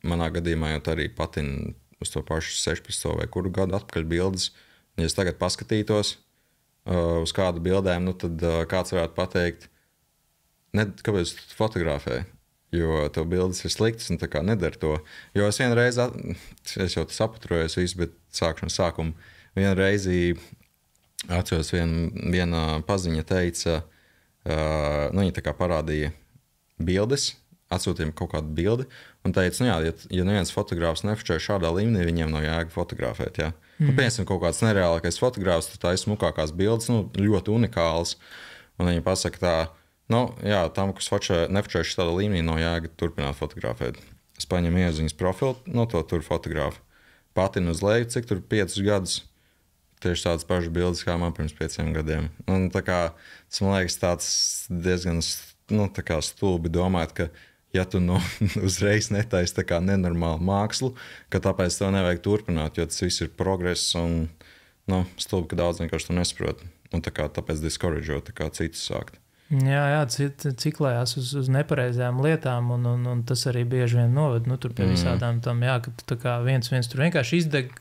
manā gadījumā jau arī patina uz to pašu 16 vai kuru gadu atpakaļ bildes. Ja es tagad paskatītos uz kādu bildēm, tad kāds varētu pateikt, kāpēc tu fotografē? Jo tev bildes ir sliktas un tā kā nedara to. Jo es vienreiz, es jau sapaturojos visu, bet sākšu no sākuma. Vienreizi atceros viena paziņa teica, viņa tā kā parādīja bildes, atsūtīja kaut kādu bildi un teica, ja neviens fotogrāfs nefočē šādā līmenī, viņiem nav jēga fotografēt, jā. Piemēram, kaut kāds nereālākais fotogrāfs, tad tā ir smukākās bildes, ļoti unikāls. Un viņa pasaka tā, tam, kas nefočē šādā līmenī, nav jēga turpināt fotografēt. Es paņemu ieziņas profilu, to tur fotografu. Patinu uz leju, cik tur 5 gadus. Tieši tādas pašas bildes, kā man pirms 5 gadiem. Un tā kā, tas man liekas tāds diezgan, tā kā stulbi domāt, ka ja tu uzreiz netaisi tā kā nenormālu mākslu, ka tāpēc tev nevajag turpināt, jo tas viss ir progress un, stulbi, ka daudz vienkārši to nesaprot. Un tāpēc discourageot, tā kā citus sākt. Jā, ciklējās uz nepareizām lietām, un tas arī bieži vien noved tur pie visādām tam, ka tu tā kā viens tur vienkārši izdeg,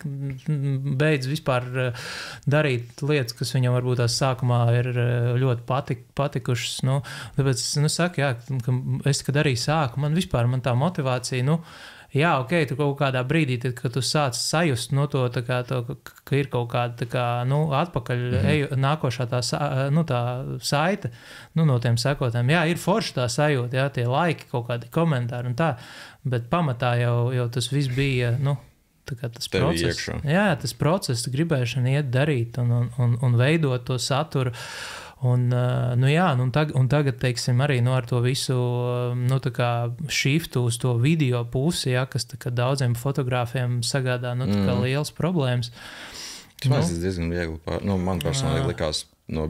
beidz vispār darīt lietas, kas viņam varbūt tās sākumā ir ļoti patikušas. Tāpēc es saku, ka es, kad arī sāku, man tā motivācija, jā, ok, tu kaut kādā brīdī, tad, kad tu sāc sajust to, ka ir kaut kāda atpakaļ nākošā tā saite, no tiem sekotēm. Jā, ir forši tā sajūta, jā, tie laiki, kaut kādi komentāri un tā, bet pamatā jau tas viss bija, tas process. Jā, tas process, gribēšana iet darīt un veidot to saturu. Un tagad, teiksim, arī ar to visu shiftu uz to video pusi, kas daudziem fotogrāfiem sagādā liels problēmas. Tas diezgan viegli. Man personīgi likās no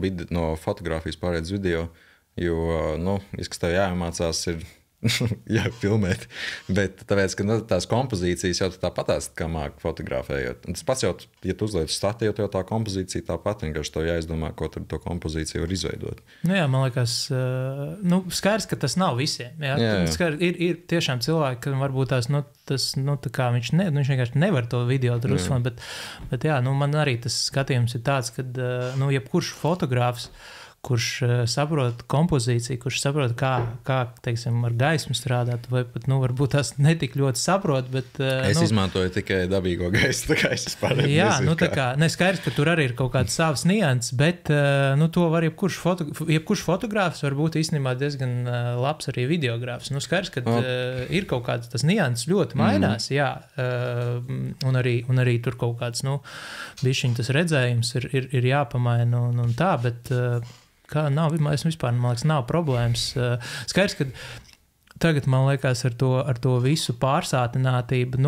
fotogrāfijas pārēt uz video, jo, kas tev jāiemācās ir filmēt, bet tāpēc, ka tās kompozīcijas jau tāpatās, kā māk fotografējot. Un tas pats jau, ja tu uzliec statīvu, jau tā kompozīcija tāpat, vienkārši tev jāizdomā, ko tad to kompozīciju var izveidot. Jā, man liekas, skaidrs, ka tas nav visiem. Ir tiešām cilvēki, ka varbūt tās, tā kā viņš vienkārši nevar to video drusmot, bet jā, man arī tas skatījums ir tāds, ka, jebkurš fotogrāfs, saprot kompozīciju, kurš saprot, kā teiksim, ar gaismu strādāt, vai pat, varbūt tās netik ļoti saprot, bet... Es izmantoju tikai dabīgo gaisu, tā kā es vispār nezinu, tā kā, neskaidrs, ka tur arī ir kaut kāds savs nianses, bet, to var jebkurš fotogrāfs var būt īstenībā diezgan labs arī videogrāfs. Skaidrs, ka ir kaut kāds tas nianses ļoti mainās, jā, un arī tur kaut kāds, bišķiņ tas redzējums ir jāpamaina un tā, bet kā nav, es vispār, man liekas, nav problēmas. Skaidrs, ka tagad, man liekas, ar to visu pārsātinātību,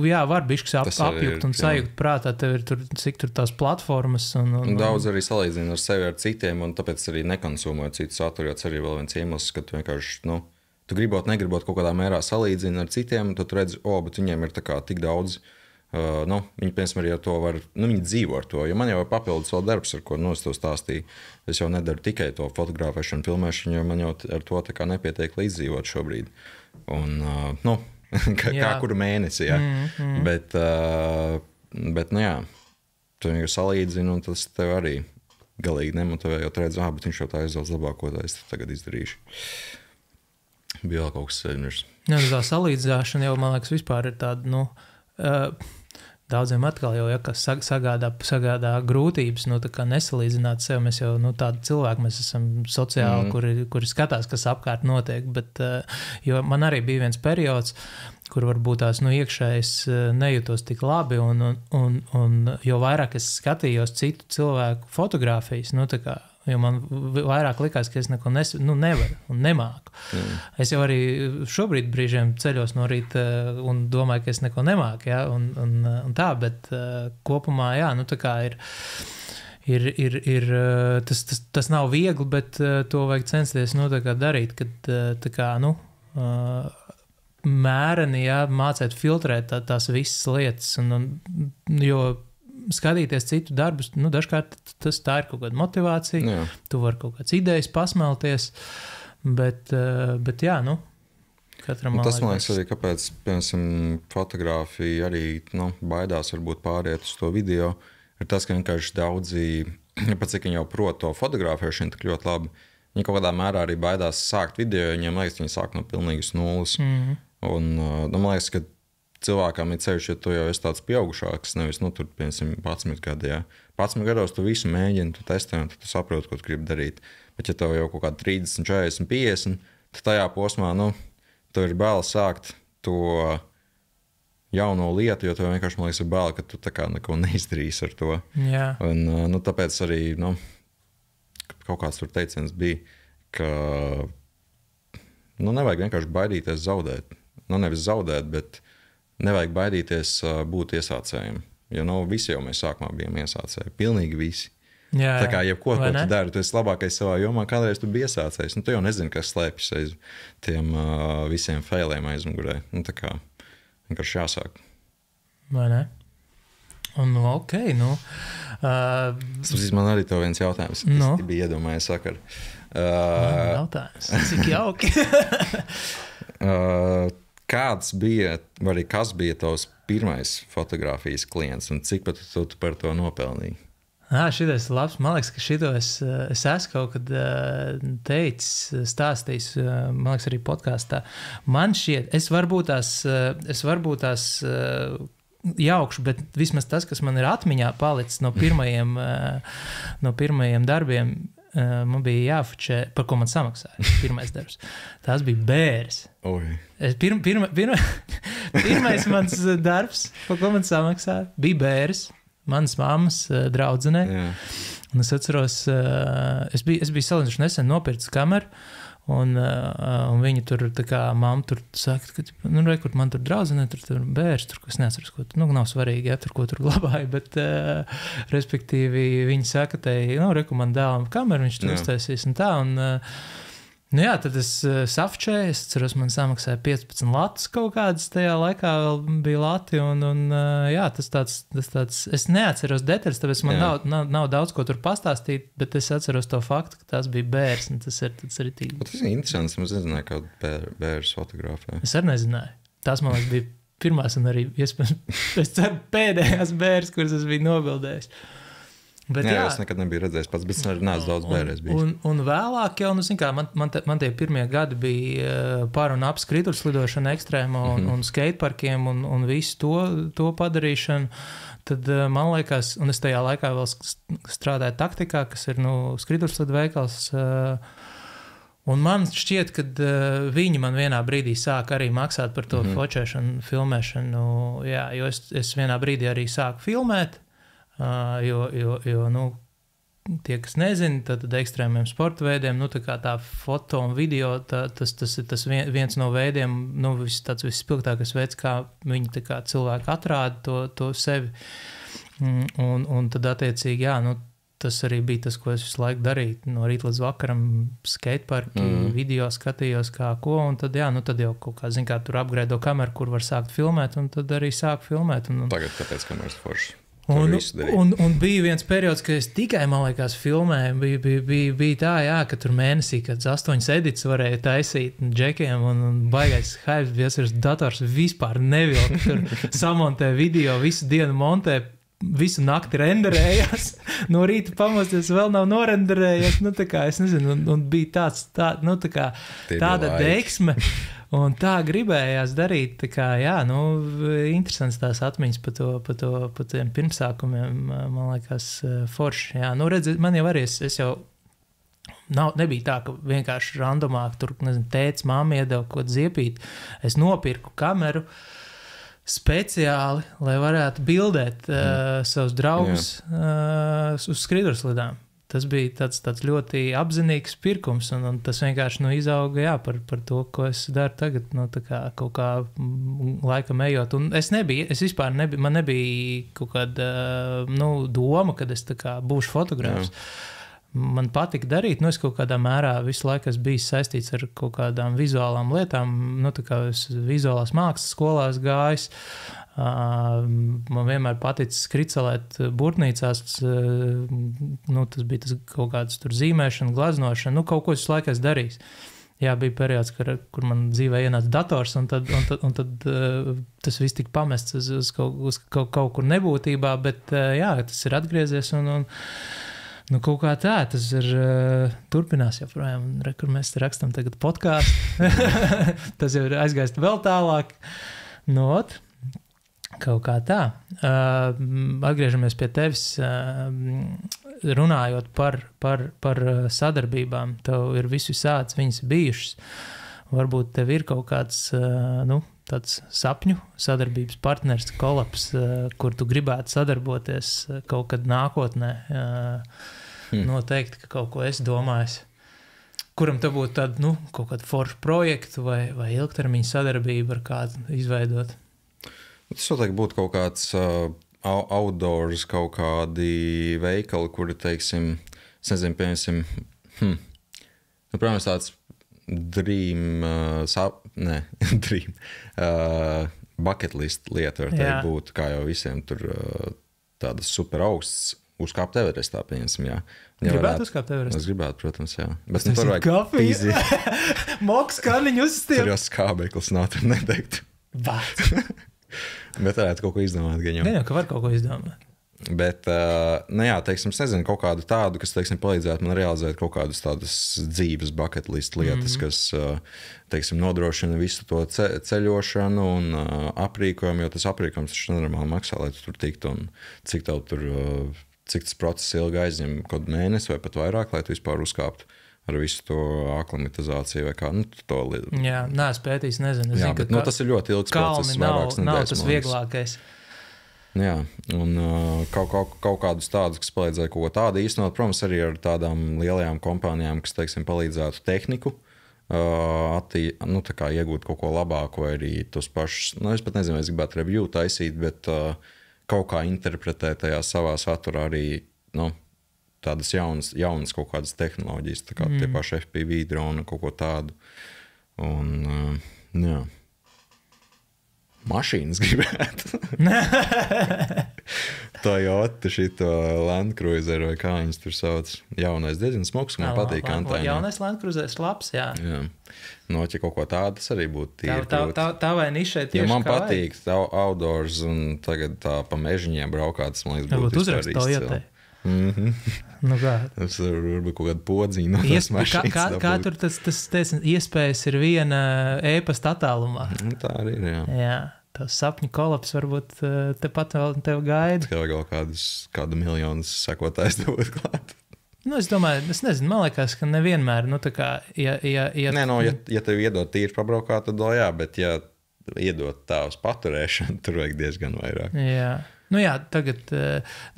jā, var bišķis apjukt un sajūgt prātā, tev ir tur, cik tur tās platformas un daudz arī salīdzina ar sevi ar citiem, un tāpēc arī nekonsumēt citu saturu, jo tas arī vēl viens iemesls, ka tu vienkārši, tu negribot kaut kādā mērā salīdzina ar citiem, tad tu redzi, bet viņiem ir tā kā tik daudz. Viņi, piemēram, arī ar to var, viņi dzīvo ar to, jo man jau ir papildus vēl darbs, ar ko es to stāstīju. Es jau nedaru tikai to fotografēšanu, filmēšanu, jo man jau ar to tā kā nepietiek, lai izdzīvot šobrīd. Un, kā kuru mēnesi, jā. Bet, jā, tu viņu salīdzini, un tas tev arī galīgi nemotivē, jo tu redzi, bet viņš jau tā izvēlas labāko, tā es tagad izdarīšu. Bija vēl kaut kas seviņš. Jā, tā salīdzināšana jau, man liekas, vispār ir tāda, daudziem atkal jau, kas sagādā grūtības, tā kā nesalīdzināt sev, mēs jau, tādi cilvēki, mēs esam sociāli, kuri skatās, kas apkārt notiek, bet, jo man arī bija viens periods, kur varbūt tās, iekšējais nejūtos tik labi, un jo vairāk es skatījos citu cilvēku fotogrāfijas, tā kā, jo man vairāk likās, ka es neko nevaru un nemāku. Es jau arī šobrīd brīžiem ceļos no rīta un domāju, ka es neko nemāku, ja? un tā, bet kopumā, jā, tā kā ir tas nav viegli, bet to vajag censties, tā kā darīt, kad tā kā, mēreni, jā, mācēt filtrēt tās visas lietas, jo skatīties citu darbus, dažkārt tā ir kaut kāda motivācija, jā. Tu vari kaut kādas idejas pasmelties, bet jā, katram tas man liekas arī, kāpēc, piemēram, fotogrāfija arī, baidās varbūt pāriet uz to video, ir tas, ka vienkārši daudzi, pat cik viņi jau prot to fotografēšanu tik ļoti labi, viņi kaut kādā mērā arī baidās sākt video, viņiem liekas, viņi sāk no pilnīgas nulles. Un man liekas, ka cilvēkam ir ceļš, ja tu jau esi tāds pieaugušāks, nevis, tur, piemēram, 11 gadi, jā. 11 gados tu visu mēģini, tu testē, un tu saproti, ko tu gribi darīt. Bet ja tev jau kaut kādi 30, 40, 50, tad tajā posmā, tev ir bail sākt to jauno lietu, jo tev vienkārši, man liekas, ir bail, ka tu tā kā neko neizdarīsi ar to. Jā. Un, tāpēc arī, kaut kāds tur teiciens bija, ka, nevajag vienkārši baidīties zaudēt. Nevis zaudēt, bet nevajag baidīties būt iesācējiem. Jo visi jau mēs sākumā bijām iesācēji. Pilnīgi visi. Jā, tā kā jebko, ko tu dari, tu esi labākais savā jomā, kādreiz tu biji iesācējs. Tu jau nezini, kas slēpjas aiz tiem visiem failiem aizmugurē. Tā kā vienkārši jāsāk. Vai ne? Un ok, man arī tev viens jautājums. Es biju iedomājies sakar. Jautājums. Cik jauki. Kāds bija, vai arī kas bija tavs pirmais fotografijas klients un cik pat tu par to nopelnīji? Šitais ir labs. Man liekas, ka šito es esmu kaut kad teicis, stāstījis, man liekas, arī podkāstā. Man šķiet, es varbūt tās jaukšu, bet vismaz tas, kas man ir atmiņā palicis no pirmajiem darbiem, man bija jāfučē, par ko man samaksāja. Pirmais darbs. Tās bija bēres. Pirmais mans darbs, par ko man samaksāja, bija bēres. Manas mammas draudzenē. Un es atceros, es biju salīdzinoši nesen nopircis kameru, un viņi tur, tā kā mamma tur saka, ka, rekur, man tur draudzenē, tur bērs, tur, ko es neatceros, ko tur, nav svarīgi, ja, tur, ko tur glabāja, bet, respektīvi, viņi saka, rekur, man dēlam kameru, viņš tur uztaisīs un tā, un, jā, tad es safčēju, es ceros, man samaksāja 15 latus kaut kādas, tajā laikā vēl bija lati, un jā, tas tāds, es neatceros detaļas, tāpēc man nav daudz ko tur pastāstīt, bet es atceros to faktu, ka tās bija bērs, un tas ir tik. Tas ir interesants, es nezināju, kā bērs fotografē. Es arī nezināju. Tās, man liekas, bija pirmās un arī, es ceru, pēdējās bērs, kuras es biju nobildējis. Bet, jā, es nekad nebiju redzējis pats, bet es neesmu daudz bērēs bijis. Un vēlāk jau, kā, man tie pirmie gadi bija par un ap skrituļslidošanu ekstrēmu un skateparkiem un visu to padarīšanu. Tad man liekas, un es tajā laikā vēl strādāju taktikā, kas ir skrituļslidu veikals. Un man šķiet, ka viņi man vienā brīdī sāk arī maksāt par to fočēšanu, filmēšanu. Jā, jo es vienā brīdī arī sāku filmēt. Jo tie, kas nezina, tad ekstrēmiem sporta veidiem, tā foto un video, tas ir viens no veidiem, tāds visspilgtākais veids, kā viņi cilvēki atrāda to sevi. Un tad attiecīgi, jā, tas arī bija tas, ko es visu laiku darīju. No rīta līdz vakaram skateparki, video skatījos kā ko, un tad, jā, tad jau kaut kā, tur upgrade kameru, kur var sākt filmēt, un tad arī sāku filmēt. Tagad kāpēc kameras foršas? Un bija viens periods, kad es tikai, man liekas, filmēju. Bija tā, jā, ka tur mēnesī, kad 8 edits varēja taisīt džekiem un baigais hype, viesurs dators vispār nevilk. Tur samontē video, visu dienu montē, visu nakti renderējās. No rīta pamosties vēl nav norenderējies. Es nezinu, un bija tāda deksme. Un tā gribējās darīt, jā, interesants tās atmiņas pa tiem pirmsākumiem, man liekas, forši. Jā, redzi, man jau arī, es jau nebija tā, ka vienkārši randomāk tur, nezinu, tēts, mamma iedeva kaut ziepīt. Es nopirku kameru speciāli, lai varētu bildēt savus draugus uz skrituļslidām. Tas bija tāds ļoti apzinīgs pirkums, un tas vienkārši izauga par to, ko es daru tagad, kaut kā laikam ejot. Un es vispār nebiju, man nebija kaut kāda doma, kad es būšu fotogrāfs. Man patika darīt, es kaut kādā mērā visu laiku esmu bijis saistīts ar kaut kādām vizuālām lietām, es vizuālās mākslas skolās gājis. Man vienmēr paticis skricelēt burtnīcās, tas bija tas kaut kāds tur zīmēšana, glaznošana, kaut ko es laikais darījis. Jā, bija periods, kur man dzīvē ienāca dators, un tad tas viss tika pamests uz kaut kur nebūtībā, bet jā, tas ir atgriezies un kaut kā tā, tas ir turpinās joprojām, kur mēs rakstam tagad podcastu. Tas jau ir aizgājis vēl tālāk. Kaut kā tā. Atgriežamies pie tevis, runājot par sadarbībām. Tev ir visāds viņas bijušas. Varbūt tev ir kaut kāds tāds sapņu sadarbības partners, kolaps, kur tu gribētu sadarboties kaut kad nākotnē. Noteikti, ka kaut ko esi domājis. Kuram tev būtu tādu, kaut kādu foršu projektu vai ilgtermiņa sadarbību ar kādu izveidot? Tas noteikti būtu kaut kāds outdoors, kaut kādi veikali, kuri, teiksim, es nezinu, piemēram, protams, tāds dream bucket list lieta var teikt būt, kā jau visiem tur tādas super augsts uzkāpt Everestā, pieņemsim, jā. Gribētu uzkāpt Everestā? Es gribētu, protams, jā. Bet tur vajag pīzi. Moks karniņu uzstiem. Tur jau skābeklis nav, tur neteikt. Bet varētu kaut ko izdomāt, gan jau. Gan jau, ka var kaut ko izdomāt. Bet, jā, teiksim, es nezinu, kaut kādu tādu, kas, teiksim, palīdzētu man realizēt kaut kādas tādas dzīves bucket list lietas, kas, teiksim, nodrošina visu to ceļošanu un aprīkojumu, jo tas aprīkojums taču nenormāli maksā, lai tu tur tiktu, un cik tas process ilgi aizņem, kaut mēnesi vai pat vairāk, lai tu vispār uzkāptu ar visu to aklimatizāciju vai kā, to lietu. Jā, neesmu pētījis, nezinu. Jā, bet tas ir ļoti ilgs process, vairākas nedēļas. Nav tas vieglākais. Jā, un kaut kādus tādus, kas palīdzēja kaut ko tādu īstenot, protams, arī ar tādām lielajām kompānijām, kas, teiksim, palīdzētu tehniku, tā kā iegūt kaut ko labāku, vai arī tos pašus, es pat nezinu, vai es gribētu review taisīt, bet kaut kā interpretēt tajā savā saturā arī, tādas jaunas kaut kādas tehnoloģijas, tā kā tie paši FPV droni, kaut ko tādu. Un, jā. Mašīnas gribētu. Toyota šito Land Cruiser vai kā viņas tur sauc. Jaunais diezgan smogs, man patīk antaini. Jaunais Land Cruiser labs, jā. Jā. Ja kaut ko tādu, tas arī būtu tīri. Tā vai nišai tieši ja man patīk outdoors un tagad tā pa mežiņiem braukāt, tas man liekas būtu vispār izcili. Nu kā? Tas varbūt kaut kāda podziņa no tās mašīnas. Kā tur tas iespējas ir viena e-pasta attālumā? Tā arī ir, jā. Jā, tas sapņu kolaps varbūt tepat vēl tev gaida. Kā vēl kādu miljonus sekotājs dabūt klāt. Nu, es domāju, es nezinu, man liekas, ka nevienmēr, nu tā kā, ja tev iedod tīri pabraukāt, tad jā, bet ja iedod tā uz paturēšanu, tur vajag diezgan vairāk. Jā. Nu jā, tagad,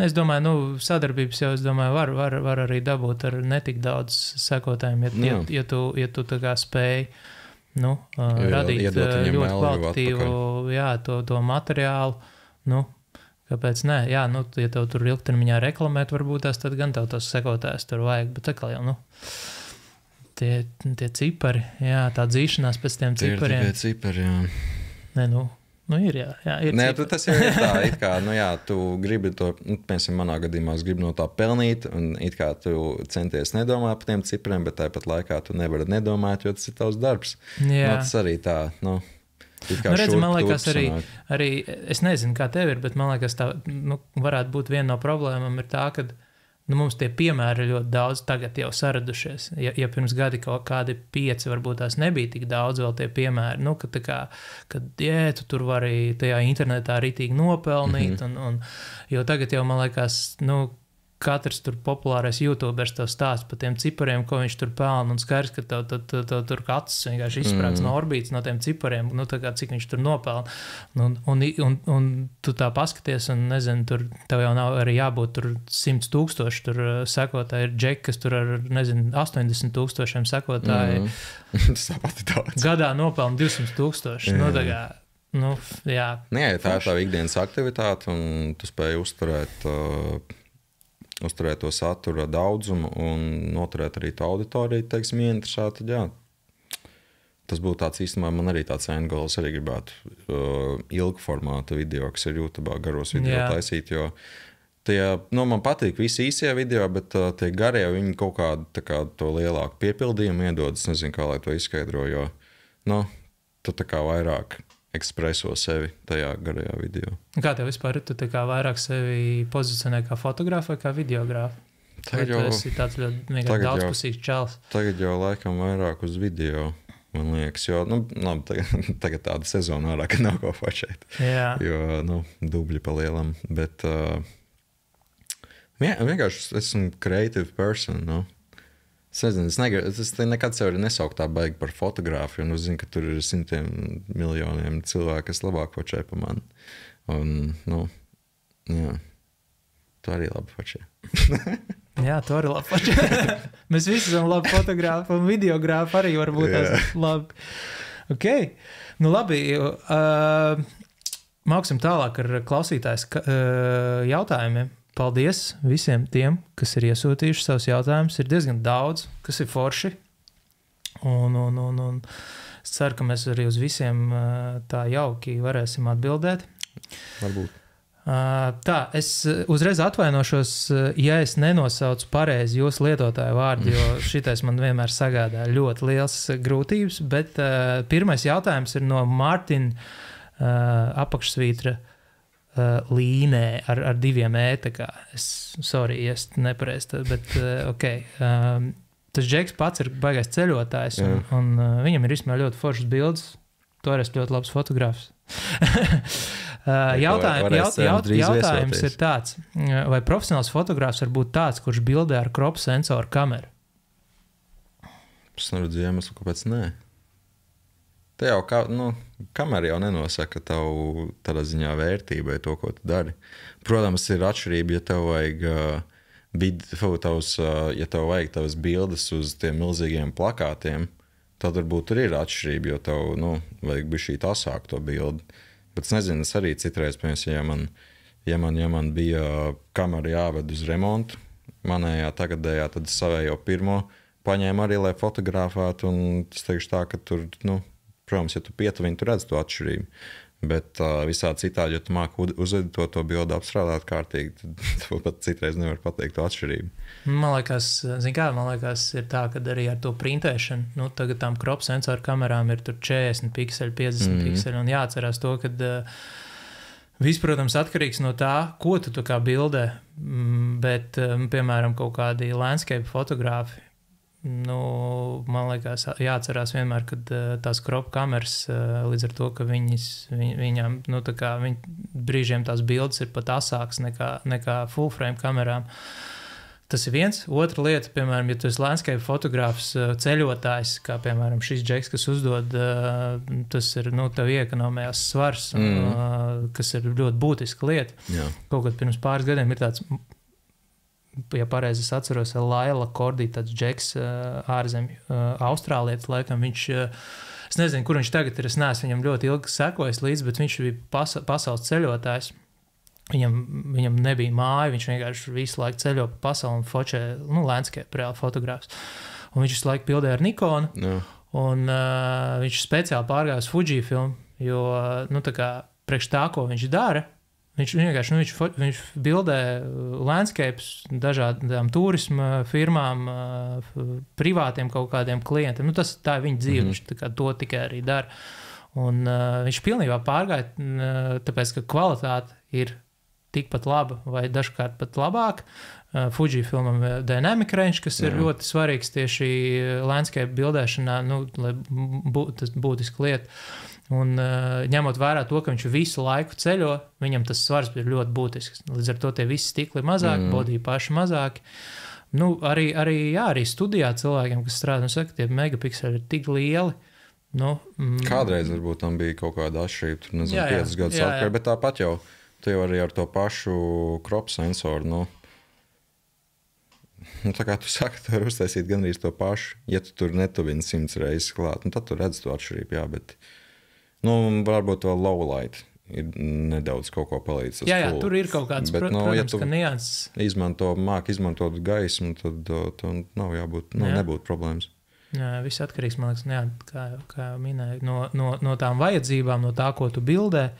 es domāju, sadarbības jau, es domāju, var arī dabūt ar netik daudz sekotājiem, ja tu tā kā spēj, radīt ļoti kvalitatīvu, to materiālu, kāpēc nē, jā, ja tev tur ilgtermiņā reklamēt varbūt tās, tad gan tev tos sekotājs tur vajag, bet tā jau, tie cipari, jā, tā dzīšanās pēc tiem cipariem. Tie ir tikai cipari, jā. Nē, ir, jā, ir nē, tas jau ir tā, it kā, tu gribi to, piemēram, manā gadījumā es gribu no tā pelnīt, un it kā tu centies nedomāt par tiem cipriem, bet tāpat laikā tu nevari nedomāt, jo tas ir tavs darbs. Jā. Tas arī tā, redzi, man liekas, arī, es nezinu, kā tev ir, bet man liekas, tā, varētu būt viena no problēmām ir tā, ka mums tie piemēri ļoti daudz tagad jau saradušies. Ja pirms gadi kaut kādi 5, varbūt tās nebija tik daudz vēl tie piemēri, kad tu tur vari tajā internetā ritīgi nopelnīt, jo tagad jau, man liekas, katrs tur populārais YouTubers tev stāst par tiem cipariem, ko viņš tur pelna, un skaidrs, ka tev tur acis vienkārši izsprāgs no orbītas no tiem cipariem, tā kā cik viņš tur nopelna. Un tu tā paskaties, un nezinu, tur tev jau nav arī jābūt tur 100,000 tur sekotāji, ir džeki, kas tur ar, nezinu, 80,000 sekotāji. Tas tāpat ir daudz. Gadā nopelna 200,000. Tā kā, jā. Nē, tā ir tā ikdienas aktivitāte, un tu spēj uzturēt to satura daudzumu un noturēt arī to auditoriju, teiksim, ieinteresētu, jā. Tas būtu tāds īstenībā, man arī tāds endgoals, arī gribētu ilgu formātu video, kas ir YouTube garos video taisīt, jo tie, man patīk visi īsie video, bet tie garie, viņi kaut kādu tā kā to lielāku piepildījumu iedod, es nezinu, kā lai to izskaidro, jo, tu tā kā vairāk ekspreso sevi tajā garajā video. Kā tev vispār ir? Tu tā kā vairāk sevi pozicionē kā fotogrāfu vai kā videogrāfu? Tagad jau esi tāds ļoti daudzpusīgs čals. Tagad jau laikam vairāk uz video, man liekas, jo, tagad tāda sezona ārā, ka nav ko fočēt. Jā. Jo, dubļi pa lielam, bet vienkārši esmu creative person, Es nezinu, es nekad sev nesauku tā baigi par fotogrāfu, un es zinu, ka tur ir 100 miljoniem cilvēku, kas labāk fočē pa mani. Un, jā, tu arī labi fočē. Jā, tu arī labi fočē. Mēs visi esam labi fotografi, un videogrāfi arī varbūt tās labi. Ok, labi. Māksim tālāk ar klausītājs jautājumiem. Paldies visiem tiem, kas ir iesūtījuši savus jautājumus. Ir diezgan daudz, kas ir forši. Un es ceru, ka mēs arī uz visiem tā jauki varēsim atbildēt. Varbūt. Tā, es uzreiz atvainošos, ja es nenosaucu pareizi jūsu lietotāju vārdu, jo šitais man vienmēr sagādā ļoti liels grūtības, bet pirmais jautājums ir no Mārtiņa apakšsvītra līnē ar 2 ētekā. Sorry, es nepareizi, bet ok. Tas Džeks pats ir baigais ceļotājs, un viņam ir vismaz ļoti foršas bildes. Toreiz ļoti labs fotogrāfs. Jautājums ir tāds, vai profesionāls fotogrāfs var būt tāds, kurš bildē ar crop sensoru kameru? Es neredzu iemeslu, kāpēc nē. Te jau kamera jau nenosaka tavu tādā ziņā vērtībai to, ko tu dari. Protams, ir atšķirība, ja tev vajag ja tev vajag tavas bildes uz tiem milzīgiem plakātiem, tad varbūt tur ir atšķirība, jo tev, vajag bišķīt asāk to bildi. Bet es nezinu, es arī citreiz, piemēram, ja man bija kamera jāved uz remontu, manējā tagadējā, tad es savējo pirmo paņēmu arī, lai fotografētu, un es teikšu tā, ka tur, protams, ja tu pietuvini, tu redz to atšķirību. Bet visādi citādi, ja tu māki uzvedot to bildi apstrādāt kārtīgi, tad tu pat citreiz nevar pateikt to atšķirību. Man liekas, ir tā, ka arī ar to printēšanu, tagad tām crop sensoru kamerām ir tur 40 pikseli, 50 pikseli, un jāatcerās to, ka viss, protams, atkarīgs no tā, ko tu kā bildē, Bet, piemēram, kaut kādi landscape fotogrāfi, man liekas, jāatcerās vienmēr, kad tās crop kameras, līdz ar to, ka viņām, brīžiem tās bildes ir pat asāks nekā full frame kamerām. Tas ir viens. Otra lieta, piemēram, ja tu esi landscape fotogrāfs, ceļotājs, kā piemēram šis džeks, kas uzdod, tas ir, tev iekonomējās svars, kas ir ļoti būtiska lieta. Jā. Kaut kad pirms pāris gadiem ir tāds, ja pareizi es atceros, Laila Kordī, tāds džeks ārzemju austrālietis, laikam viņš, es nezinu, kur viņš tagad ir, es neesmu viņam ļoti ilgi sekojis līdz, bet viņš bija pasaules ceļotājs. Viņam nebija māja, viņš vienkārši visu laiku ceļo pa pasauli un fočē, landscape reāli fotogrāfs. Un viņš visu laiku pildēja ar Nikonu, un viņš speciāli pārgāja uz Fujifilm, jo, priekš tā, ko viņš dara, viņš vienkārši, viņš bildē landscapes dažādām turisma firmām, privātiem kaut kādiem klientiem. Tā ir viņa dzīve, viņš to tikai arī dara. Un viņš pilnībā pārgāja, tāpēc, ka kvalitāte ir tikpat laba vai dažkārt pat labāk. Fujifilmam Dynamic Range, kas ir ļoti svarīgs tieši landscape bildēšanā, lai tas būtiski lieta. Un ņemot vērā to, ka viņš visu laiku ceļo, viņam tas svars ir ļoti būtisks. Līdz ar to tie visi stikli mazāki, bodī paši mazāki. Arī studijā cilvēkiem, kas strādā, saka, tie megapikseli ir tik lieli. Kādreiz varbūt tam bija kaut kāda atšķirība, 5 gadus atpakaļ, bet tāpat jau, tu jau arī ar to pašu crop sensoru, tā kā tu saki, tu vari uztaisīt gandrīz to pašu, ja tu tur netuvini 100 reizes klāt, tad tu redz to atšķirību, jā, bet varbūt vēl low light ir nedaudz kaut ko palīdz. Jā, tur ir kaut kāds, protams, ka nianses. Māk izmantot gaismu, tad nav jābūt, nebūtu problēmas. Jā, viss atkarīgs, man liekas, kā minēju, no tām vajadzībām, no tā, ko tu bildē,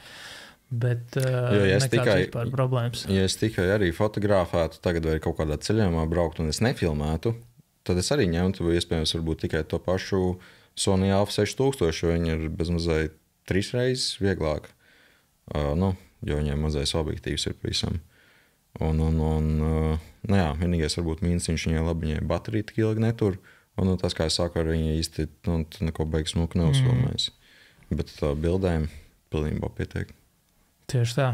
bet nekāds vispār problēmas. Ja es tikai arī fotografētu, tagad vai kaut kādā ceļojumā braukt un es nefilmētu, tad es arī ņemtu, iespējams, varbūt tikai to pašu Sony Alpha 6000, jo viņi ir bezmazliet 3 reizes vieglāk, jo viņiem mazais objektīvs ir pavisam. Vienīgais varbūt mīnus viņai labi, viņai baterija tik ilgi netur, un tas, kā es saku, ar viņu īsti neko beigas smuku neuzfilmēs. Bet tā bildēm pilnībā pietiek. Tieši tā.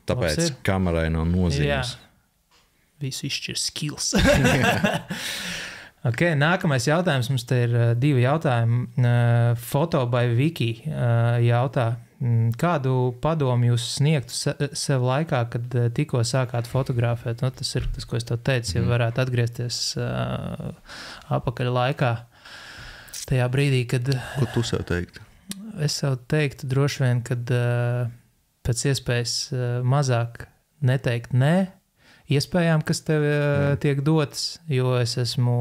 Tāpēc kamerai nav nozīmes. Jā, visu izšķir skills. Okay, nākamais jautājums. Mums te ir 2 jautājumi. Foto by Viki jautā. Kādu padomu jūs sniegtu sev laikā, kad tikko sākāt fotografēt? Tas ir tas, ko es tev teicu, ja varētu atgriezties apakaļ laikā. Tajā brīdī, kad... Ko tu sev teiktu? Es sev teiktu droši vien, kad pēc iespējas mazāk neteikt nē, iespējām, kas tev tiek dotas, jo es esmu,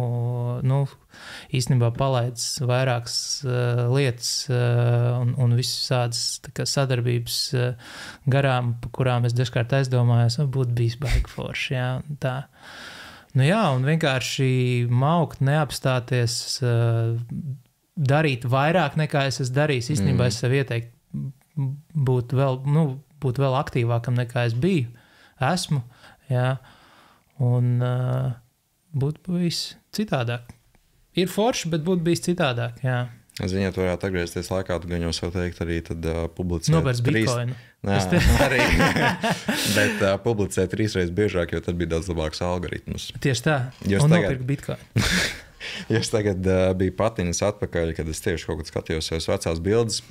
īstenībā palaidis vairākas lietas un visādas sadarbības garām, pa kurām es dažkārt aizdomājos, būtu bijis baigi forši, jā, tā. Un vienkārši maukt, neapstāties, darīt vairāk nekā es esmu darījis. Īstenībā es sev ieteiktu būt vēl aktīvākam nekā es biju, esmu. Jā, un būtu bijis citādāk. Ir forši, bet būtu bijis citādāk, jā. Es viņai tu varētu atgriezties laikā, tu gan jau sev teikt arī tad publicēt... Nopērts bitcoinu. Jā, arī. Bet publicēt 3 reizes biežāk, jo tad bija daudz labāks algoritmus. Tieši tā, un nopirkt bitcoinu. Ja es tagad biju patinis atpakaļ, kad es tieši kaut kad skatījos savas vecās bildes,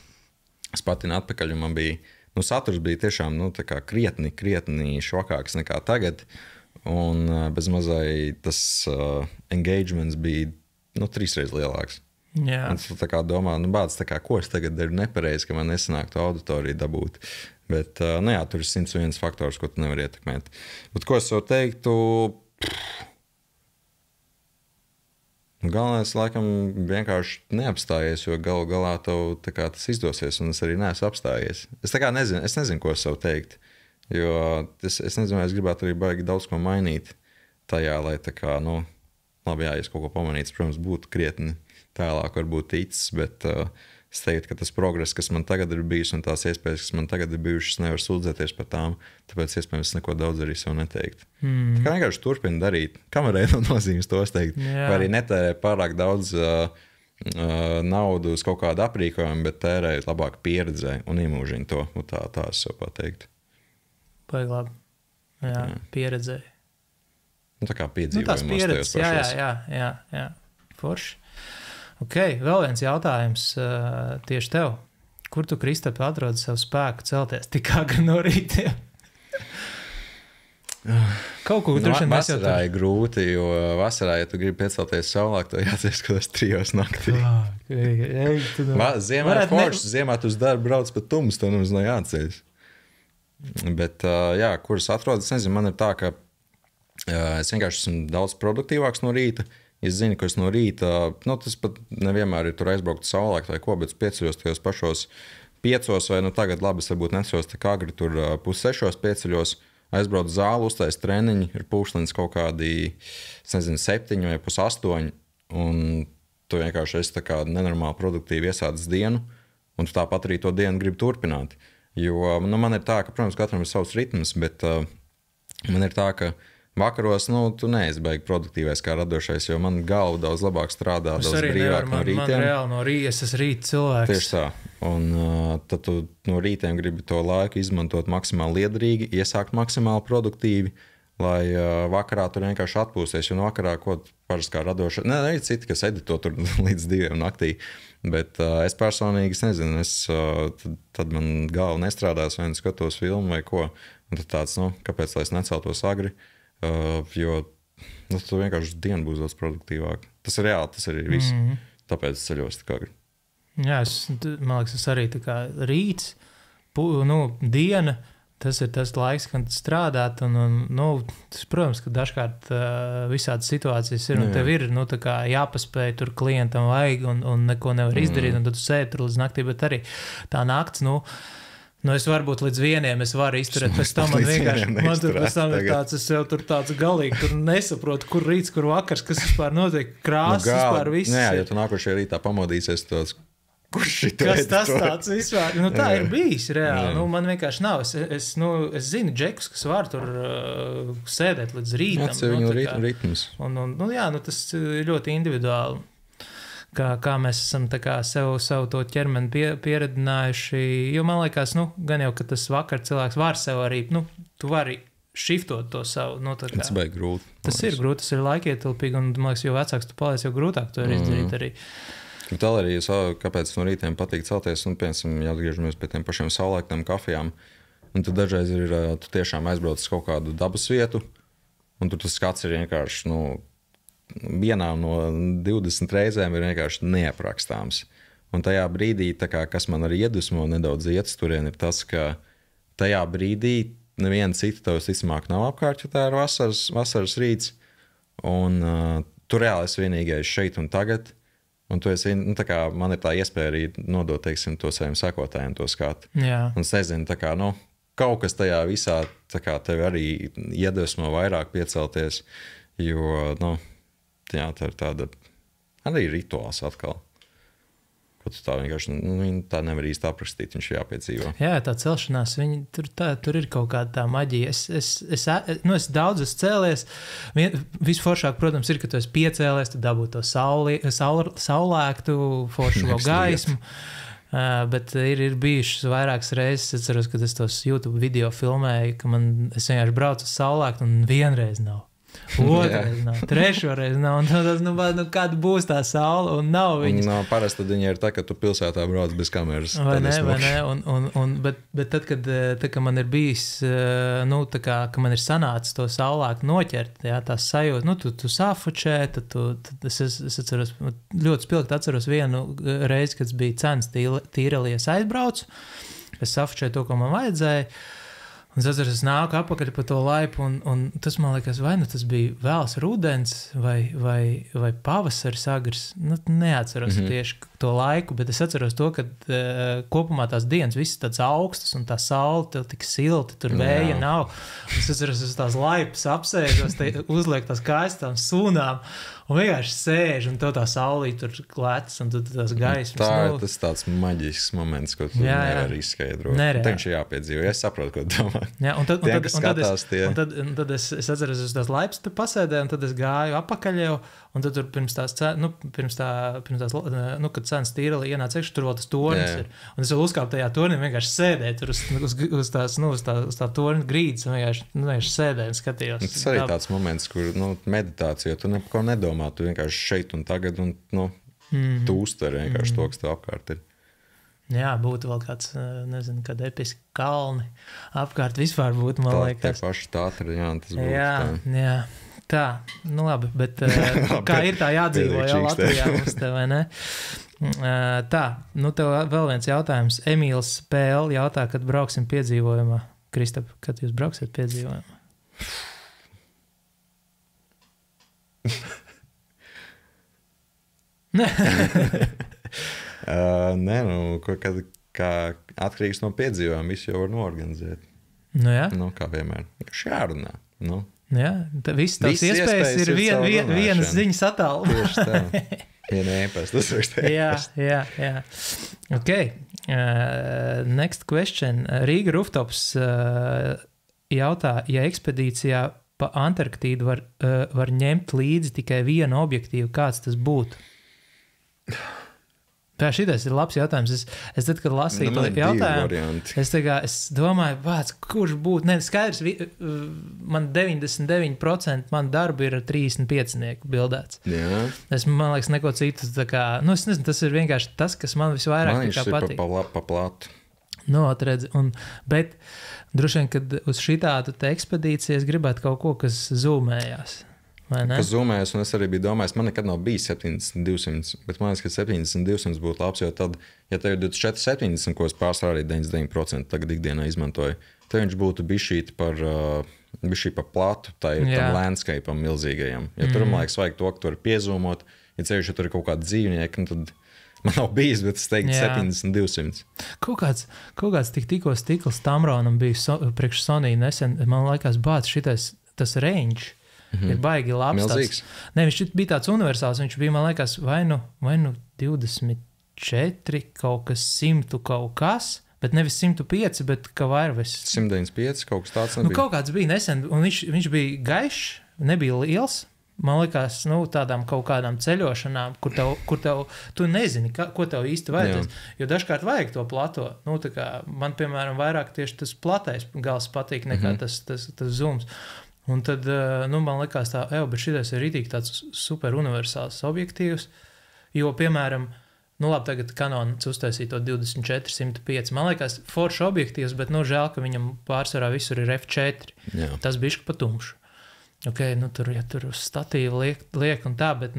es patinu atpakaļ, un man bija... saturs bija tiešām tā kā krietni švakāks nekā tagad, un bezmazai tas engagements bija 3 reizes lielāks. Jā. Un tu tā kā domā, bāc, ko es tagad daru nepareizi, ka man nesanāktu auditoriju dabūt. Bet, tur ir 101 faktors, ko tu nevar ietekmēt. Bet ko es jau teiktu... Galvenais, laikam, vienkārši neapstājies, jo galu galā tev tas izdosies, un es arī neesmu apstājies. Es nezinu, ko es sev teikt, jo es nezinu, vai es gribētu arī baigi daudz ko mainīt tajā, lai labi, jā, ja es kaut ko pamanītu, protams, būtu krietni tālāk varbūt ticis, bet es teiktu, ka tas progress, kas man tagad ir bijis un tās iespējas, kas man tagad ir bijušas, nevar sūdzēties par tām, tāpēc iespējams neko daudz arī sev neteikt. Tā kā vienkārši turpina darīt, kamerē no nozīmes tos teikt, vai arī netērē pārāk daudz naudu uz kaut kādu aprīkojumu, bet tērē labāk pieredzē un iemūžina to, tā es sev pateikt. Baigi labi. Jā, pieredzēju. Nu, tā kā piedzīvojumos tās pieredzes, jā. Forši. Ok, vēl viens jautājums tieši tev. Kur tu, Kristapi, atrodi savu spēku celties tik agri no rītiem? Kaut ko droši vien mēs jau tur... Vasarā ir grūti, jo vasarā, ja tu gribi piecelties saulāk, to jācies kādās 3 naktī. Ziemā ir foršs, ziemā tu uz darbu brauc pa tums, to mums nav jāceļas. Bet, jā, kuras atrodas, nezinu, man ir tā, ka es vienkārši esmu daudz produktīvāks no rīta. Es zinu, ka es no rīta, tas pat nevienmēr ir tur aizbraukt saulāk vai ko, bet es pieceļos tajos pašos 5 vai tagad labi, es varbūt neceļos tā kā agri tur 5:30 pieceļos, aizbraucu zāli, uztais treniņi, ir pūkstens kaut kādi, es nezinu, 7 vai 7:30, un tu vienkārši esi tā kā nenormāli produktīvi iesācis dienu, un tu tāpat arī to dienu gribi turpināt. Jo, man ir tā, ka, protams, katram ir savs ritms, bet man ir tā, ka vakaros, tu neesi baigi produktīvais kā radošais, jo man galva daudz labāk strādā, daudz brīvāk no rītiem. Man reāli no rīta, es esmu rīta cilvēks. Tieši tā. Un tad tu no rītiem gribi to laiku izmantot maksimāli liederīgi, iesākt maksimāli produktīvi, lai vakarā tur vienkārši atpūsties, jo no vakarā, ko parasti kā radoša, arī citi, kas edito tur līdz 2 naktī, bet es personīgi, es nezinu, tad man galva nestrādās, vai skatos filmu vai ko, un tad tāds, kāpēc lai es neceltos agri, jo tu vienkārši dienu būs daudz produktīvāk. Tas ir reāli, tas arī ir viss. Tāpēc es ceļos tā kā agri. Jā, man liekas, es arī tā kā rīts, diena, tas ir tas laiks, kad strādāt, un tas, protams, ka dažkārt visādas situācijas ir, un tev ir, tā kā jāpaspēj tur klientam vajag, un neko nevar izdarīt, un tad tu sēdi tur līdz naktī, bet arī tā nakts, es varu būt līdz 1, es varu izturēt, pēc tam man vienkārši, man tur pēc tam ir tāds, es jau tur tāds galīgi, tur nesaprotu, kur rīts, kur vakars, kas vispār notiek, krāsas vispār viss. Nē, ja tu nākošajā rītā pamodīsies, tāds, kurš šito kas tas tāds vispār, tā ir bijis reāli, man vienkārši nav, es zinu džekus, kas var tur sēdēt līdz rītam. Viņu ritmus. Tas ir ļoti individuāli. Kā mēs esam savu to ķermeni pieredinājuši, jo man liekas, gan jau, ka tas vakar cilvēks var sev arī, tu vari šiftot to savu. Tas ir grūti. Tas ir grūti, tas ir laikietilpīgi, un man liekas, jo vecāks tu paliec, jo grūtāk to ir izdarīt arī. Tāl arī, kāpēc no rītiem patīk celties, piemēram, jāatgriežamies pie tiem pašiem saulēktiem kafijām, un tad dažreiz ir, tu tiešām aizbrauc kaut kādu dabas vietu, un tur tas skats ir vienkārši, vienā no 20 reizēm ir vienkārši neaprakstāms. Un tajā brīdī, kas man arī iedvesmo nedaudz iet turien, ir tas, ka tajā brīdī neviena cita tev visticamāk nav apkārt, jo tā ir vasaras rīts. Un tu reāli esi vienīgais šeit un tagad. Un tu esi, man ir tā iespēja arī nodot, to saviem sekotājiem to skatu. Jā. Un es nezinu, kaut kas tajā visā tevi arī iedvesmo vairāk piecelties, jo, jā, tā ir tāda arī rituāls atkal. Ko tu tā vienkārši, tā nevar īsti aprakstīt, viņš ir jāpiedzīvo. Jā, tā celšanās, tur ir kaut kāda tā maģija. Es daudz esmu cēlies. Visforšāk, protams, ir, ka tu esi piecēlies, tu dabū to saulēktu, foršu gaismu. Bet ir bijušas vairākas reizes, es atceros, kad es tos YouTube video filmēju, ka es vienkārši braucu uz saulēktu un vienreiz nav. Otrais nav, trešoreiz nav, un kāda būs tā saule, un nav viņas. Parasti tad viņa ir tā, ka tu pilsētā brauc bez kameras. Vai ne, bet tad, kad man ir bijis, ka man ir sanācis to saulēku noķert, jā, tās sajūta, tu safučē, tad es atceros, ļoti spilgti atceros vienu reizi, kad bija cenas tīrelies aizbraucu, es safučēju to, ko man vajadzēja. Un es nāku apakaļ pa to laipu, un tas man liekas, vai tas bija vēls rudens vai pavasaris agrs. Neatceros tieši to laiku, bet es atceros to, ka kopumā tās dienas visas tāds augstas un tā saule tev tik silti, tur vēja nav. Es atceros, es tās laipas apsēžos, uzliek tās kājas tām sūnām, un vienkārši sēž, un tev tā saulīt tur lec, un tu tās gaismas. Tas tāds maģisks moments, ko tu nevari izskaidrot. Tev jāpiedzīvo, ja es saprotu, ko domā. Jā, un tad es atceros, uz tās laipas tu pasēdēju, un tad es gāju apakaļ jau, un tad tur pirms tās, kad cenas tīrali ienāca iekšā, tur vēl tas tornis ir. Un es vēl uzkāpu tajā tornī, vienkārši sēdēju tur uz tā torņa grīdas, un vienkārši sēdēju un skatījos. Tas arī tāds moments, kur meditācija, tu neko nedomā, tu vienkārši šeit un tagad, un tu uztver vienkārši to, kas tev apkārt ir. Jā, būtu vēl kāds, nezinu, kad episki kalni apkārt vispār būtu, man liekas. Tie paši tātri, tas būtu. Jā. Tā, labi, bet kā ir tā jādzīvo jau Latvijā mums te, vai ne? Tā, tev vēl viens jautājums. Emīls PL jautā, kad brauksim piedzīvojumā. Kristap, kad jūs brauksiet piedzīvojumā? Kā atkarīgs no piedzīvojuma, visu jau var noorganizēt. Jā. Kā vienmēr. Jārunā. Jā, viss tās iespējas ir vienas ziņas attālu. Tieši tā. Viena ēpasta, tas rakstējās. Jā. Ok. Next question. Rīga Rooftops jautā, ja ekspedīcijā pa Antarktīdu var ņemt līdzi tikai vienu objektīvu, kāds tas būtu? Šitais ir labs jautājums. Es tad, kad lasīju to jautājumu, es domāju, kurš būtu, skaidrs, man 99% man darbu ir 35 bildēts. Jā. Man liekas, neko citu, es nezinu, tas ir vienkārši tas, kas man visvairāk patīk. Man viņš ir pa platu. Atredzi, bet droši vien, kad uz šitādu te ekspedīciju es gribētu kaut ko, kas zūmējās. Kas zūmējas, un es arī biju domājis, man nekad nav bijis 70-200, bet man liekas, ka 70-200 būtu labs, jo tad, ja tev ir 24-70, ko es pārsvarā arī 99% tagad ikdienā izmantoju, tad viņš būtu bišķīt par platu, tam landscape'am milzīgajam. Ja tur, man liekas, vajag to, ka tu vari piezūmot, ja ceļš, ja tur ir kaut kādi dzīvnieki, tad man nav bijis, bet es teiktu 70-200. Kaut kāds tikko stikls Tamronam bija priekš Sony nesen, man liekas, tas range. Ir baigi labs. Milzīgs. Viņš bija tāds universāls, viņš bija, man liekas, vai nu 24, kaut kas 100 kaut kas, bet nevis 105, bet kā vairāk. 195, kaut kas tāds nebija. Kaut kāds bija nesen, un viņš bija gaišs, nebija liels. Man liekas, tādām kaut kādām ceļošanām, kur tev tu nezini, ko tev īsti vajadzēs. Jo dažkārt vajag to plato. Man, piemēram, vairāk tieši tas platais gals patīk nekā tas zooms. Un tad, man liekas bet šitais ir rītīgi tāds super universāls objektīvs, jo, piemēram, tagad Canons uztaisīja to 24-105. Man liekas, foršs objektīvs, bet, žēl, ka viņam pārsvarā visur ir F4. Jā. Tas bišķi pa tumšu. Ok, tur uz statīvu liek un tā, bet,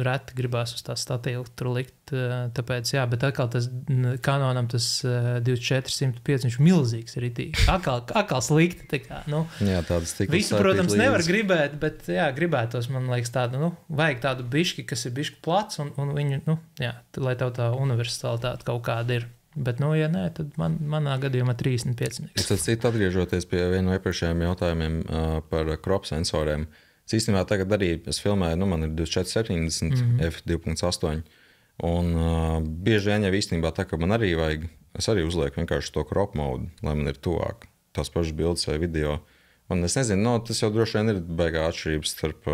reti gribās uz tā statīvu tur likt, tāpēc, jā, bet atkal tas Canonam tas 24-105, viņš milzīgs ritīgi. Atkal slikti, tā kā, Jā, tādas tik visu, protams, nevar gribēt, bet, jā, gribētos, man liekas, tādu, vajag tādu bišķi, kas ir bišķi plats, un viņu, lai tev tā universalitāte kaut kāda ir. Bet, ja nē, tad manā gadījumā 35. Es tad atgriežoties pie viena no iepriekšējiem jautājumiem par crop sensoriem. Es īstenībā tagad arī filmēju, man ir 24-70 f2.8. Un bieži vien jau īstenībā tā, ka man arī vajag, es arī uzlieku vienkārši to crop modu, lai man ir tuvāk tās pašas bildes vai video. Un es nezinu, tas jau droši vien ir baigā atšķirības starp...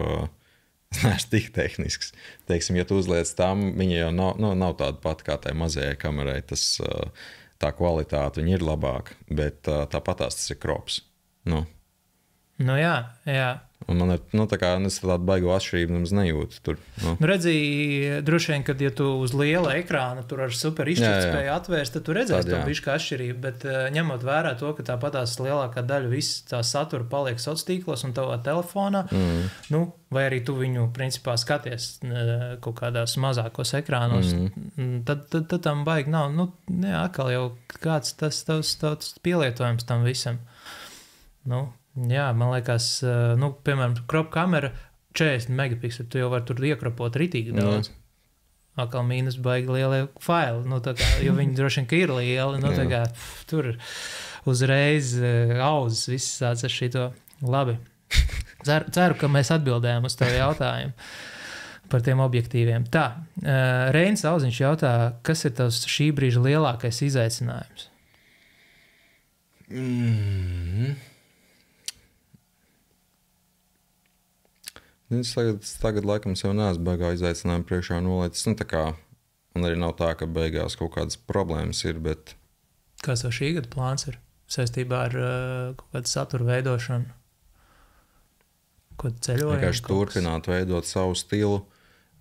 Es neesmu tik tehnisks. Teiksim, ja tu uzliec tam, viņa jau nav tāda pati kā tai mazajai kamerai. Tā kvalitāte viņa ir labāka, bet tāpatās tas ir krops. Jā. Un man ir, tā kā es tādu baigu atšķirību nemaz nejūtu tur. Redzēji, droši vien, kad ja tu uz liela ekrāna tur ar super izšķirtspēju atvērst, tad tu redzēsi to bišķi atšķirību, bet ņemot vērā to, ka tāpatās lielākā daļa viss tā satura paliek sociālos un tavā telefonā, vai arī tu viņu, principā, skaties kaut kādās mazākos ekrānos, tad tam baigi nav. Atkal jau kāds tas tavs pielietojums tam visam. Jā, man liekas, piemēram, crop kamera 40 megapikseli, tu jau vari tur iekropot ritīgi daudz. Atkal mīnus baigi lielie faili, jo viņi droši vien, ka ir lieli, tur uzreiz auzas viss tāds ar šito labi. Ceru, ka mēs atbildējām uz tavu jautājumu par tiem objektīviem. Tā, Reinis Auziņš jautā, kas ir tavs šī brīža lielākais izaicinājums? Es tagad laikam sev neesmu baigā izaicinājumu priekšā nolaicis. Nu, tā kā man arī nav tā, ka beigās kaut kādas problēmas ir, bet... Kāds tev šī gada plāns ir saistībā ar kaut kādu satura veidošanu? Ko ceļojumu? Vienkārši turpināt veidot savu stilu.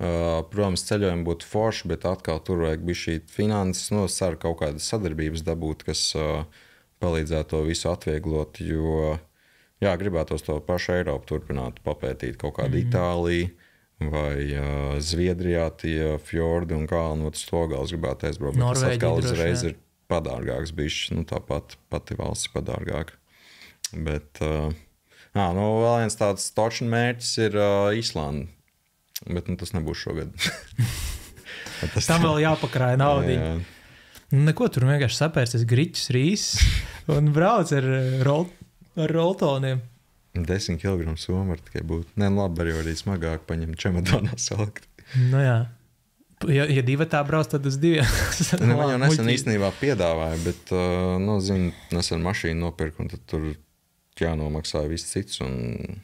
Protams, ceļojumi būtu forši, bet atkal tur vajag bišķīt finanses. Nu, es ceru kaut kādas sadarbības dabūt, kas palīdzētu to visu atvieglot, jo, jā, gribētos to pašu Eiropu turpināt papētīt kaut kādu Itāliju vai Zviedrijā tie fjordi un kalni, otrs Stogals gribētu aizbraukt. Norvēģija tas atkal uzreiz droši, ir padārgāks bišķi, nu tāpat pati valsts ir padārgāka. Bet, nu, vēl viens tāds točn mērķis ir Islanda. Bet tas nebūs šogad. Tam vēl jāpakrāja naudiņu. Nu, neko, tur vienkārši sapērsties griķus, rīsus un brauc ar roltoniem. 10 kg soma var tikai būt. Nē, labi, arī smagāk paņemt čemodānā salikt. Nu jā. Ja divi tā brauc, tad uz diviem. Man jau nesen īstenībā piedāvāja, bet, zinu, nesen mašīnu nopirku, un tad tur jānomaksā viss cits, un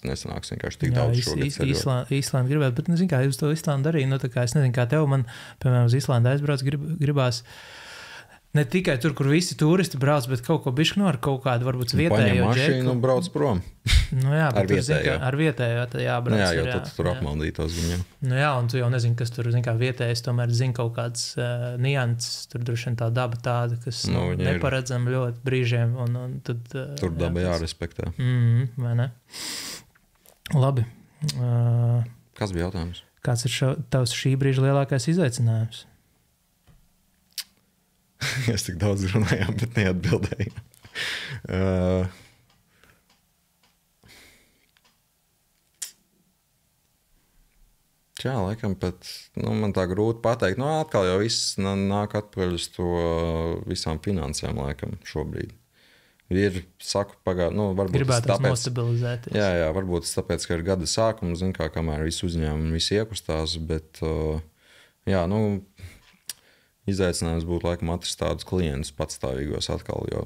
nesanāks vienkārši tik daudz šogad ceļot. Īslanda gribētu, bet nezinu, kā jūs to Īslandu darīju. Nu, tā kā es nezinu, kā tev man, piemēram, uz Īslandu aizbrauc, gribās ne tikai tur, kur visi turisti brauc, bet kaut ko bišķi ar kaut kādu, varbūt vietējo džeku. Paņem mašīnu un brauc prom. Nu jā, bet ar vietējo jābrauc. Nu jā, jo tad tur apmaldītos viņam. Nu jā, un tu jau nezini, kas tur, zini, kā vietējais, tomēr zini kaut kāds nianses, tur droši vien tā daba tāda, kas neparedzam ļoti brīžiem. Un tad, tur daba jārespektē. Vai ne? Labi. Kas bija jautājums? Kāds ir tavs šī brīža lielākais izaicinājums? Es tik daudz runājām, bet neatbildēju. Laikam pat, man tā grūti pateikt. Atkal jau viss nāk atpakaļ uz to visām finansēm laikam šobrīd. Ir, saku, varbūt gribētu nostabilizēties. Jā, varbūt tas tāpēc, ka ir gada sākums, zin kā, kamēr visi uzņēmumi visi iekustās, bet, izaicinājums būtu laikam atrast tādus klientus patstāvīgos atkal, jo,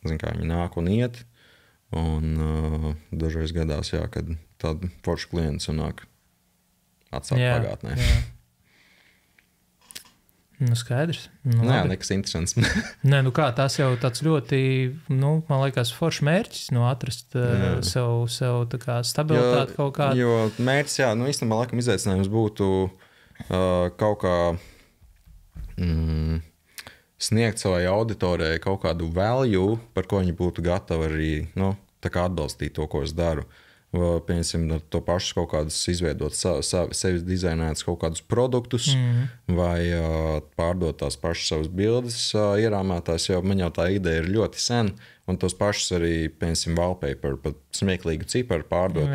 zin kā, viņi nāk un iet, un dažreiz gadās, kad tādi forši klienti sanāk atstāt pagātnē. Jā. Nu, skaidrs. Jā, nekas interesants. Nē, kā, tas jau tāds ļoti, man liekas, foršs mērķis, atrast sev tā kā stabilitāti kaut kādu. Jo mērķis, īstenībā laikam izaicinājums būtu kaut kā sniegt savai auditorijai kaut kādu value, par ko viņi būtu gatavi arī, tā kā atbalstīt to, ko es daru. Piemēram, to pašu kaut kādus izveidot sevis dizainētas kaut kādus produktus vai pārdot tās pašas savas bildes ierāmētās, jo man jau tā ideja ir ļoti sen, un tos pašus arī, piemēram, wallpaper, pat smieklīgu ciparu pārdot,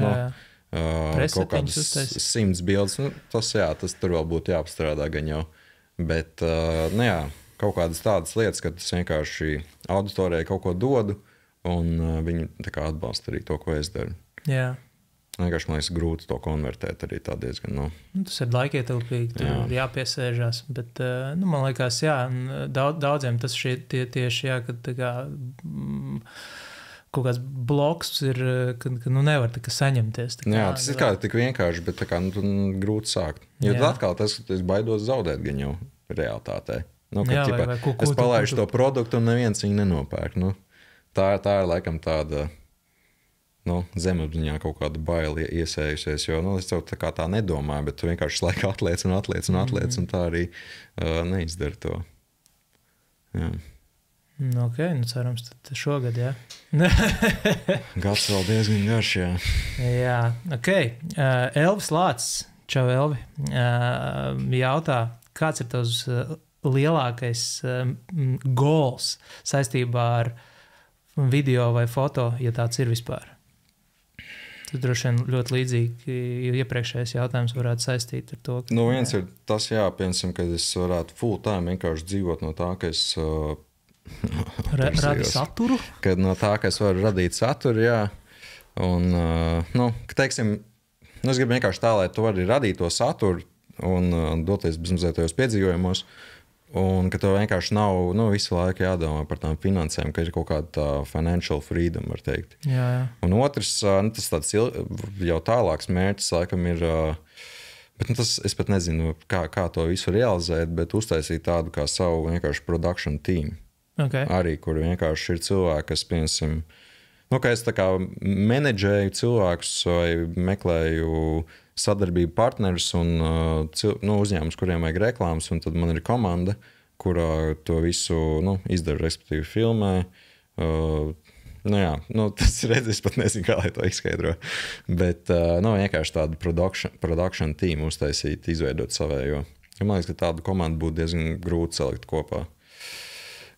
kaut kādas 100 bildes, tas tur vēl būtu jāapstrādā gan jau, bet, kaut kādas tādas lietas, ka tas vienkārši auditorijai kaut ko dodu, un viņi tā kā atbalsta arī to, ko es daru. Jā. Vienkārši man liekas grūti to konvertēt arī tā diezgan. Tas ir laikietilpīgi, tur jāpiesēžās, bet man liekas, daudziem tas tieši, kad kaut kāds bloks ir, kad nevar tā kā saņemties. Tā kā, tas ir kā tik vienkārši, bet tā kā grūti sākt. Jo tad atkal tas, ka es baidos zaudēt gan jau realitātē. Es palaišu to produktu un neviens viņu nenopērk. Tā ir laikam tāda zemapziņā kaut kāda baila iesējusies, jo es jau tā nedomāju, bet tu vienkārši laikā atliec un tā arī neizdara to. Jā. Ok, cerams, tad šogad, jā. Gads vēl diezgan garš, jā. Jā, ok. Elvis Lācis, čau Elvi, jautā, kāds ir tavs lielākais goals saistībā ar video vai foto, ja tāds ir vispār? Tas droši vien ļoti līdzīgi iepriekšējais jautājums varētu saistīt ar to. Ka, viens ir tas, piemēram, kad es varētu full time vienkārši dzīvot no tā, ka es radi saturu. Kad no tā, ka es varu radīt saturu, Un, teiksim, es gribu vienkārši tā, lai tu vari radīt to saturu un doties bezmazliet tajos piedzīvojumos, un ka tev vienkārši nav visu laiku jādomā par tām finansēm, ka ir kaut kāda tā financial freedom, var teikt. Jā. Un otrs, tas tāds jau tālāks mērķis, laikam ir, bet es pat nezinu, kā to visu realizēt, bet uztaisīt tādu kā savu vienkārši production team. Okay. Arī, kur vienkārši ir cilvēki, kas, piemēram, ka es tā kā menedžēju cilvēkus vai meklēju sadarbību partnerus un uzņēmumus, kuriem vajag reklāmas, un tad man ir komanda, kurā to visu izdara, respektīvi filmē. Tas redz, es pat nezinu, kā lai to izskaidro. Bet vienkārši tādu production team uztaisīt, izveidot savējo. Man liekas, ka tādu komandu būtu diezgan grūti salikt kopā.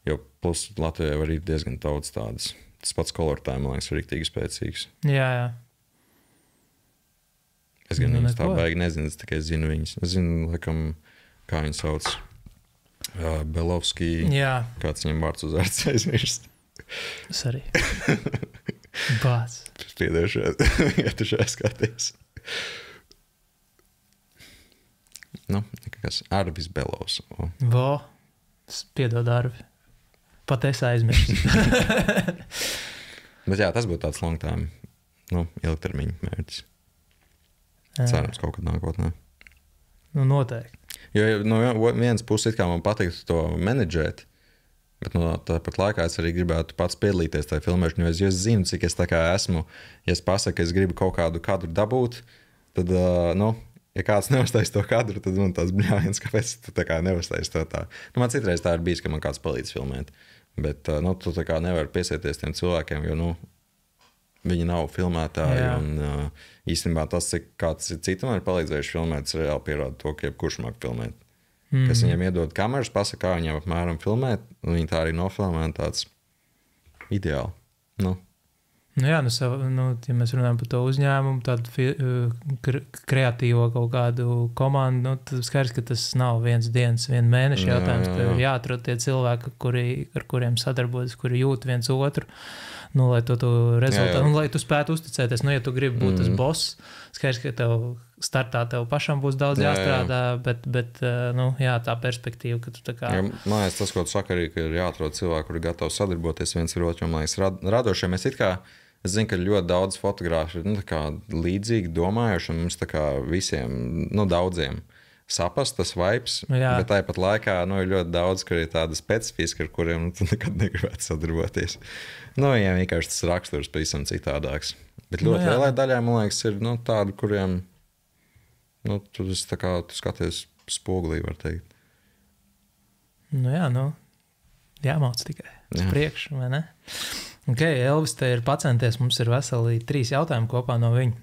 Jo plus Latvijā var ir diezgan daudz tādas. Tas pats Color Time, man liekas, ir riktīgi spēcīgs. Jā. Es gan viņus tā baigi nezinu, es tikai zinu viņus. Es zinu, laikam, kā viņu sauc. Belovski. Jā. Kāds viņam vārds uzvārds aizmirst. Es arī. Bāc. Piedošos, ja tu šajā skaties. Nekas. Arvis Belovs. Piedod, Arvi. Pat es aizmirstu. Bet jā, tas būtu tāds long time. Ilgtermiņa mērķis. Cerams, kaut kad nākotnē. Noteikti. Jo no vienas puses kā man patīk to menedžēt, bet tāpat laikā es arī gribētu pats piedalīties tajā filmēšanā, jo es zinu, cik es tā kā esmu. Ja es pasaku, ka es gribu kaut kādu kadru dabūt, tad, ja kāds neuztais to kadru, tad man tās bļāviens, kāpēc tu tā kā neuztais to tā. Man citreiz tā ir bijis, ka man kāds palīdz filmēt, bet tu tā kā nevari piesieties tiem cilvēkiem, jo, viņi nav filmētāji, un īstenībā tas, kāds citam ir palīdzējuši filmēt, es reāli pierādu to, ka jebkurš māk filmēt. Kas viņam iedod kameras, pasaka, kā viņam apmēram filmēt, un viņi tā arī nofilmē, tāds ideāli. Ja mēs runājam par to uzņēmumu, tādu kreatīvo kaut kādu komandu, tad skaidrs, ka tas nav viens dienas, viena mēneša jautājums. Tev ir jāatrod tie cilvēki, ar kuriem sadarbojas, kuri jūt viens otru. Lai to rezultātu, un lai tu spētu uzticēties. Ja tu gribi būt tas boss, skaidrs, ka tev startā tev pašam būs daudz jāstrādā, bet tā perspektīva, ka tu tā kā... Man liekas, tas, ko tu saka arī, ka ir jāatrod cilvēki, kuri gatavi sadarboties viens ar otru, man liekas, radošie. Mēs es zinu, ka ļoti daudz fotogrāfi ir līdzīgi domājuši, un mums tā kā visiem, daudziem saprast tas vibes, bet tāpat laikā ir ļoti daudz, kur ir tāda specifiska, ar kuriem tu nekad negribētu sadarboties. Viņiem vienkārši tas raksturs pavisam citādāks. Bet ļoti lielai daļai, man liekas, ir tādi, kuriem tu skaties spogulī, var teikt. Jāmauc tikai uz priekšu, vai ne? Elvis te ir pacenties, mums ir veseli 3 jautājumi kopā no viņa.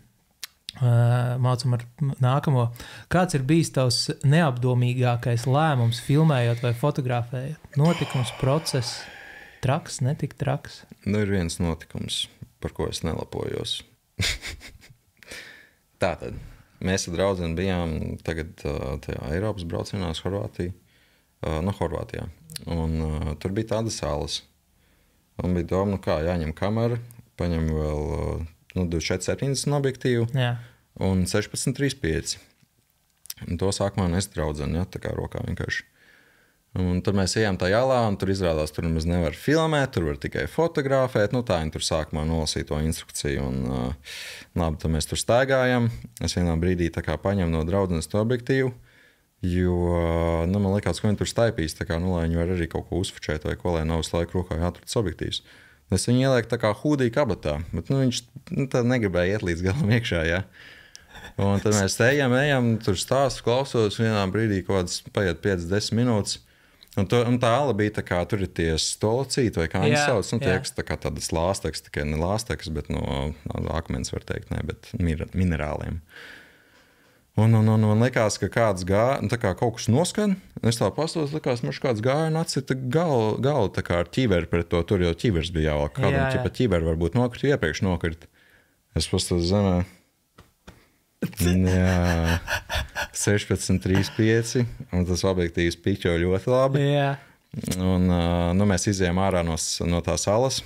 Mācam ar nākamo. Kāds ir bijis tavs neapdomīgākais lēmums filmējot vai fotografējot? Notikums, process, traks, netik traks? Ir viens notikums, par ko es nelapojos. Tātad, mēs ar draudzeni bijām tagad tajā Eiropas braucienā uz Horvātiju, Horvātijā. Un tur bija tādas salas. Un bija doma, jāņem kamera, paņem vēl 24-70 objektīvu un 16-35. Un to sākumā nes draudzeni, tā kā rokā vienkārši. Un tad mēs ejam tā jālā, un tur izrādās, tur nemaz nevar filmēt, tur var tikai fotografēt. Tā viņi tur sākumā nolasīja to instrukciju. Un labi, tad mēs tur staigājam. Es vienā brīdī tā kā paņemu no draudzenes to objektīvu, jo man likās, ka viņi tur staipīs, tā kā, lai viņi var arī kaut ko uzfučēt vai ko, lai nav visu laiku rokā jāatrod objektīvs. Es viņu ielieku tā kā hūdī kabatā, bet viņš tā negribēja iet līdz galam iekšā, Un tad mēs ejam, tur stāstu klausos, vienā brīdī kaut kāds paiet 5-10 minūtes. Un tā ala bija tā kā, tur ir tie stolocīti, vai kā viņi sauc, tieks tā kā tādas lāsteks, tikai ne lāsteks, bet no akmens var teikt, ne, bet minerāliem. Un likās, ka kāds gāja, tā kā kaut kas noskan, es tā pastos, likās, man kāds gāja un atcita galu tā kā ar ķiveri pret to, tur jau ķivers bija jāvalk, kādam ķipa ķiveri varbūt nokrit, iepriekš nokrit. Es pastos zemē, 16-35, un tas objektīvs piķo ļoti labi. Un mēs izējām ārā no tās salas,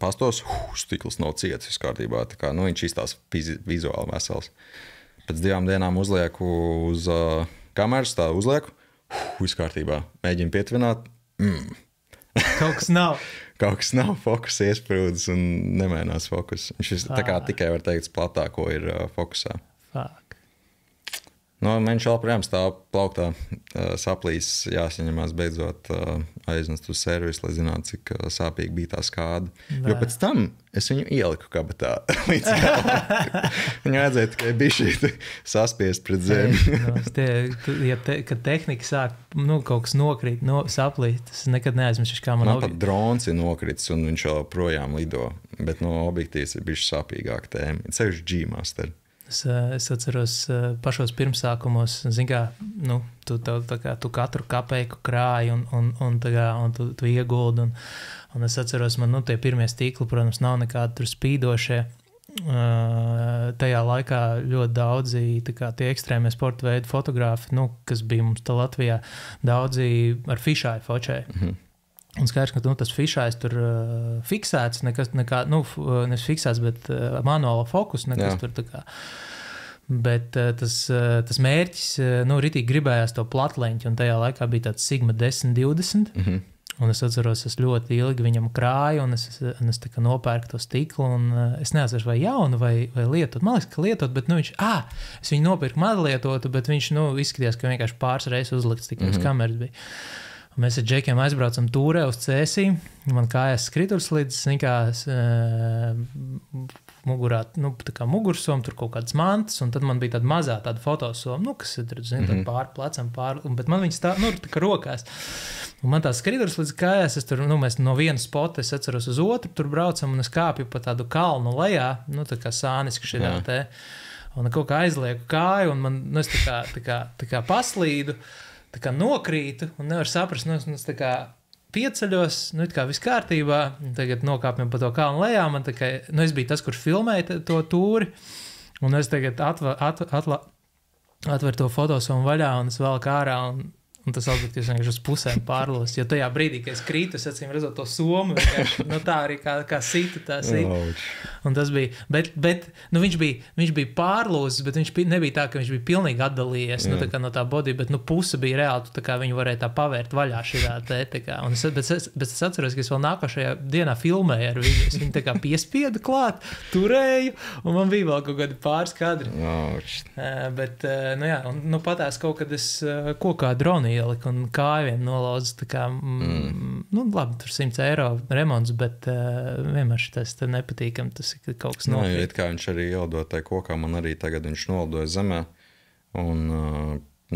pastos, stikls nav ciets, viss kārtībā. Tā kā, nu, viņš izstās vizuāli vesels. Pēc 2 dienām uzlieku uz kameras, tā uzlieku, viss kārtībā. Mēģinu pietvināt. Kaut kas nav. Kaut kas nav, fokus iesprūdis un nemainās fokus. Viņš tā kā tikai var teikt platāko ir fokusā. Fuck. Nu, viņš vēl projām stāv plauktā, saplīs, jāsaņemās beidzot aiznest uz servisu, lai zinātu, cik sāpīgi bija tā skāda. Jo pēc tam es viņu ieliku kabatā līdz galam. Viņu vajadzēja tikai bišķīt saspiest pret zemi. Kad tehnika sāk, nu, kaut kas nokrīt, saplīt, tas nekad neaizmiršu, kā man pat drons ir nokritis un viņš vēl projām lido. Bet no objektīvs ir bišķi sāpīgāk tēma. Ceļš G-Master. Es atceros pašos pirmsākumos, zin kā, nu, tu katru kapeiku krāji un tu ieguldi. Un es atceros, man, nu, tie pirmie stīkli, protams, nav nekādi tur spīdošie. Tajā laikā ļoti daudzi tie ekstrēmie sporta veidi fotogrāfi, nu, kas bija mums tā Latvijā, daudzi ar fišāju fočēju. Un skaidrs, ka tas fišājs tur fiksēts, nevis fiksēts, bet manuāla fokus, nekas tur tā kā. Bet tas mērķis, nu, ritīgi gribējās to platleņķi, un tajā laikā bija tāds Sigma 10-20, un es atceros, es ļoti ilgi viņam krāju, un es tā kā nopērku to stiklu, un es neatceros, vai jaunu, vai lietot. Man liekas, ka lietot, bet, nu, es viņu nopirku mazlietotu, bet viņš, nu, izskatījās, ka vienkārši pāris reizes uzlikts, tikai uz kameras bija. Mēs ar džekiem aizbraucam tūrē uz Cēsī. Man kājās skriturslides, nikās mugurā, nu, tā kā mugursom, tur kaut kādas mantas, un tad man bija tāda mazā tāda fotosoma, nu, kas ir, zini, pār plecam, bet man viņas tā, nu, tā kā rokās. Un man tās skriturslides kājās, es tur, nu, mēs no vienas spota, es atceros uz otru, tur braucam, un es kāpju pa tādu kalnu lejā, nu, tā kā sāniski šitā te, un kaut kā aizlieku kāju, un man, nu, es tā kā paslīdu, tā kā nokrītu un nevar saprast, nu, es tā kā pieceļos, nu, it kā viss kārtībā, tagad nokāpjam pa to kalnu lejā, man tā kā, nu, es biju tas, kurš filmēja to tūri, un es tagad atveru to fotosomu vaļā, un es velku ārā, un tas objektīvs vienkārši uz pusēm pārlos, jo tajā brīdī, kad es krītu, es acīm redzot to somu, vienkārši, nu, tā arī kā sita, tā sita. Un tas bija, bet nu, viņš bija pārlūzis, bet viņš nebija tā, ka viņš bija pilnīgi atdalījies, nu, tā kā no tā body, bet, nu, puse bija reāli, tā kā viņu varēja tā pavērt vaļā šitā te, tā kā. Un bet es atceros, ka es vēl nākošajā dienā filmēju ar viņu, es viņu tā kā piespiedu klāt, turēju, un man bija vēl kaut kādi pāris kadri. Bet, nu jā, un, nu, patās kaut kad es kokā droni ieliku un kāju vien nolaudzu, tā kā, nu, labi, tur 100 eiro remonts, bet vienmēr šitais te nepatīkam, tas ir kaut kas nokrīt. Nē, it kā viņš arī ielidot tai kokā, man arī tagad viņš nolidoja zemē, un,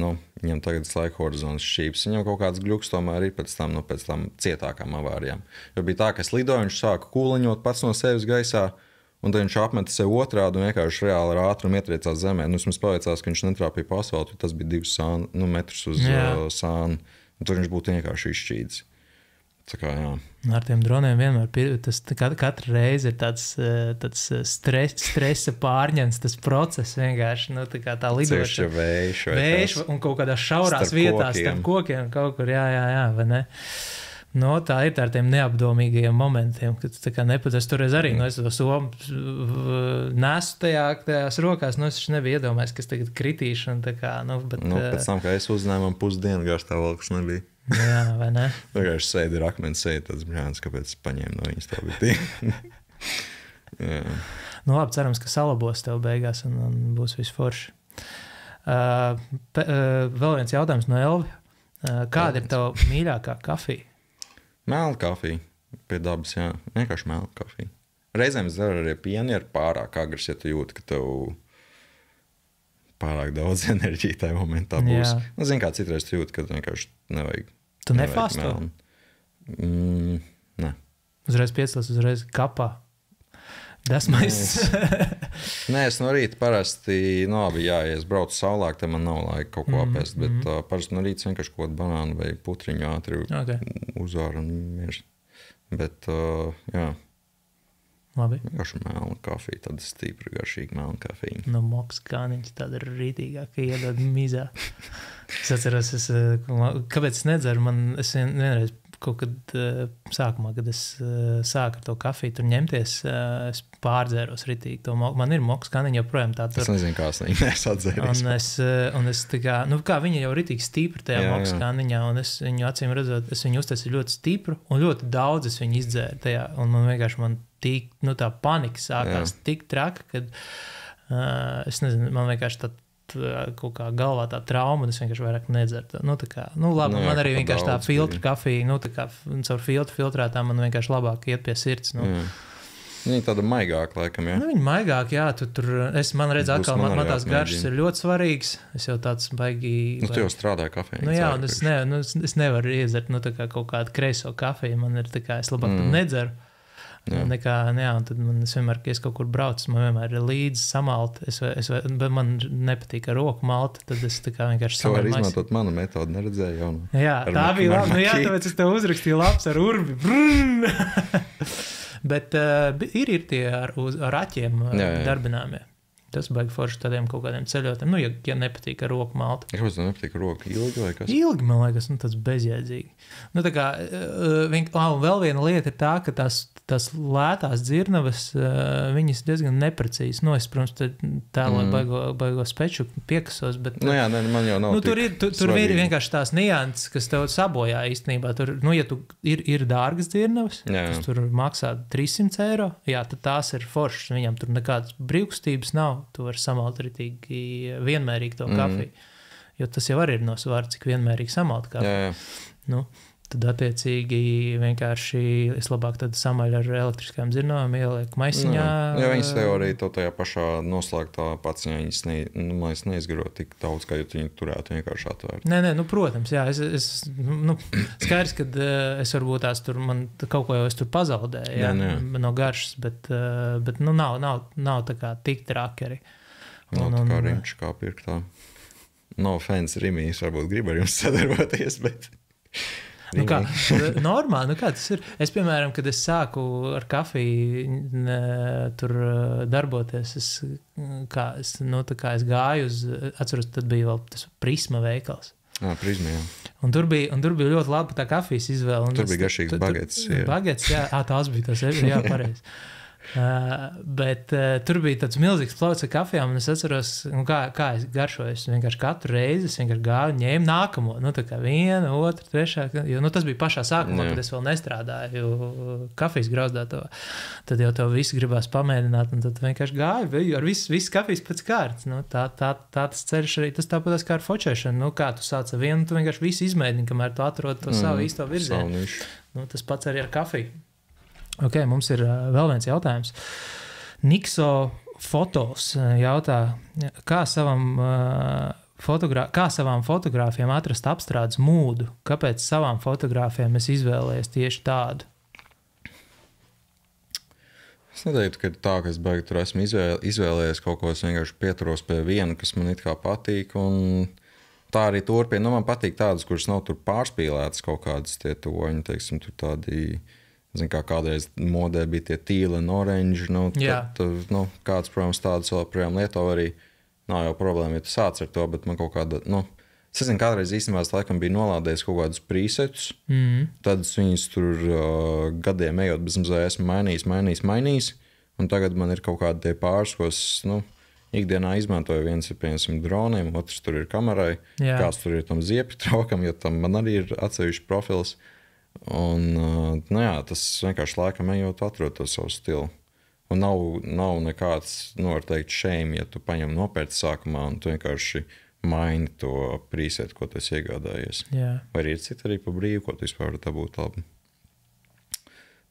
nu, viņam tagad slēg horizonas šķības, viņam kaut kāds gļuks tomēr ir pēc tam cietākām avārijām. Jo bija tā, ka es lidoju, viņš sāka kūliņot pats no sevis gaisā, un tad viņš apmeta sev otrādi un vienkārši reāli ar ātrumu ietriecās zemē. Nu, es mums paveicās, ka viņš netrāpīja pa asfaltu, tas bija 2 metrus uz sānu, un tur viņš būtu vienkārši izšķīdis. Tā kā, jā. Ar tiem droniem vienmēr, tas katra reize ir tāds stresa pārņems, tas process vienkārši, nu, tā kā tā lidošana. Vējš un kaut kādās šaurās vietās starp kokiem kaut kur, jā, vai ne? No, tā ir tā ar tiem neapdomīgajiem momentiem, kad tā kā nepats, es toreiz arī, nu, es to somu nesu tajās rokās, nu, es nebiju iedomājis, ka es tagad kritīšu, un tā kā, nu, bet... Nu, pēc tam, kā es uzņēmu, pusdienu gārs tā vēl, kas nebija. Jā, vai ne? Vienkārši sēdi ar akmeni, sēdi tāds brāns, kāpēc paņēma no viņas tā bija. Nu, labi, cerams, ka salabos tev beigās, un būs viss forši. Vēl viens jautājums no Elvi. Kāda ir tev mīļākā kafija? Melna kafija pie dabas, jā. Vienkārši melna kafija. Reizēm es daru arī pieni ar pārāk agrs, ja tu jūti, ka tev pārāk daudz enerģija tajā momentā būs. Nu, zini, kā citreiz tu jūti, ka vienkārši nevajag. Tu nefasto? Ne. Uzreiz piecels, uzreiz kapā. Desmais. Nē, es no rīta parasti, nu labi, jā, ja es braucu saulāk, tad man nav laika kaut ko apēst, bet parasti no rīta vienkārši kaut banānu vai putriņu ātri uzvāru un mieži. Bet, jā. Labi. Vienkārši melna kafija, tāda stipra, garšīga melna kafija. No moks kāniņš tāda rītīgāka iedod mizā. Es atceros, kāpēc es nedzeru, es vienreiz kaut kad sākumā, kad es sāku ar to kafiju tur ņemties, es pārdzēros ritīgi to moku. Man ir mokas kandiņa joprojām tā tur. Es nezinu, kā es viņu nesadzēries. Un es tā kā, kā viņa jau ritīgi stipra tajā mokas kandiņā, un es viņu acīm redzot, es viņu uztaisīju ļoti stipru, un ļoti daudz es viņu izdzēru tajā, un man vienkārši tik, tā panika sākās tik traka, kad es nezinu, man vienkārši tā kaut kā galvā tā trauma, un es vienkārši vairāk nedzeru. Labi, man arī vienkārši tā filtra kafija, tā kā caur filtrētā man vienkārši labāk iet pie sirds. Viņa tāda maigāka, laikam, jā? Viņa maigāka, jā. Man redz, atkal, man tās garšas ir ļoti svarīgas. Es jau tāds baigi... Tu jau strādāji kafiju. Jā, un es nevaru iedzert, tā kā kaut kādu kreiso kafiju. Man ir tā kā, es labāk tam nedzeru. Nekā, un tad es vienmēr, kad es kaut kur braucu, man vienmēr ir līdzi samalt. Bet man nepatīk ar roku malt, tad es tā kā vienkārši samalu. Tu vari izmantot manu metodu, neredzēju jau. Jā, tā bija labi. Tāpēc es tev uzrakstīju labs ar urbi. Bet ir tie ar aķiem darbināmie. Tas baigi forši tādiem kaut kādiem ceļotiem. Ja nepatīk ar roku malt. Kāpēc tev nepatīk ar roku? Ilgi vai kas? Ilgi, man liekas, tas bezjēdzīgi. Tā kā, un vēl viena lieta ir tā, ka tās lētās dzirnavas, viņas diezgan neprecīzi. Es, protams, tēloju baigo speču piekasos, bet... man jau nav tur ir vienkārši tās nianses, kas tev sabojā īstenībā. Tur, ja tu ir dārgas dzirnavas, kas tur maksā 300 eiro, tad tās ir foršas. Viņam tur nekādas brīvkustības nav. Tu vari samalt ritīgi vienmērīgi to kafiju. Jo tas jau arī ir no svara, cik vienmērīgi samalt kafiju. Tad attiecīgi vienkārši es labāk tad samaļu ar elektriskām dzirnavām, ielieku maisiņā. Ja viņas tev arī tajā pašā noslēgtā paciņā, viņas neizgaro tik daudz, kā ja tu viņu turētu vienkārši atvērt. Nē, protams, jā. Skaidrs, kad es varbūt tās tur, man kaut ko jau es tur pazaudēju, no garšas, bet nav tā kā tik traki arī. Nav tā kā Rimčs kā pirktā. No fans Rimijs varbūt grib ar jums sadarboties, bet... Normāli, kā tas ir? Es, piemēram, kad es sāku ar kafiju tur darboties, es gāju uz, atceros, tad bija vēl tas Prisma veikals. Prisma, jā. Un tur bija ļoti laba tā kafijas izvēle. Tur bija garšīgs bagets. Bagets, jā, tās bija tas, jā, pareizi. Bet tur bija tāds milzīgs plauts ar kafijām, un es atceros, kā es garšoju. Es vienkārši katru reizi gāju, ņēmu nākamo, tā kā viena, otra, trešā, jo tas bija pašā sākumā, kad es vēl nestrādāju kafijas grauzdātavā. Tad jau tev visi gribās pamēģināt, un tad vienkārši gāju ar visu kafijas pēc kārtas. Tā tas ceļš arī, tas tāpat kā ar fočēšanu. Kā tu sāc ar vienu, tu vienkārši visu izmēģini, kamēr tu atrod to savu īsto virzienu. Tas pats arī ar kafiju. Ok, mums ir vēl viens jautājums. Nikso Fotos jautā, kā savām fotogrāfiem atrast apstrādes mūdu? Kāpēc savām fotogrāfiem es izvēlējies tieši tādu? Es neteiktu, ka tā, ka es baigi tur esmu izvēlējies kaut ko, es vienkārši pieturos pie viena, kas man it kā patīk, un tā arī turpina. Man patīk tādas, kuras nav tur pārspīlētas kaut kādas tie toņi, teiksim, tur tādi... Zinu, kā kādreiz modē bija tie tīli un oranži, kāds, protams, tādas vēl projām lieto arī nav jau problēma, ja tu sāc ar to, bet man kaut kāda, es zinu, kādreiz īstenībā es laikam biju nolādējis kaut kādus presetus, tad es viņus tur gadiem ejot bez mazā esmu mainījis, un tagad man ir kaut kādi tie pāris, ko es, ikdienā izmantoju. Viens ir, piemēram, droniem, otrs tur ir kamerai, kāds tur ir tam ziepju traukam, jo tam man arī ir atsevišķi profils. Un, tas vienkārši laikam ejot atrod to savu stilu. Un nav nekāds, var teikt, shame, ja tu paņem nopērci sākumā un tu vienkārši maini to preset, ko tu esi iegādājies. Vai arī ir citi arī pa brīvu, ko tu vispār var būt labi.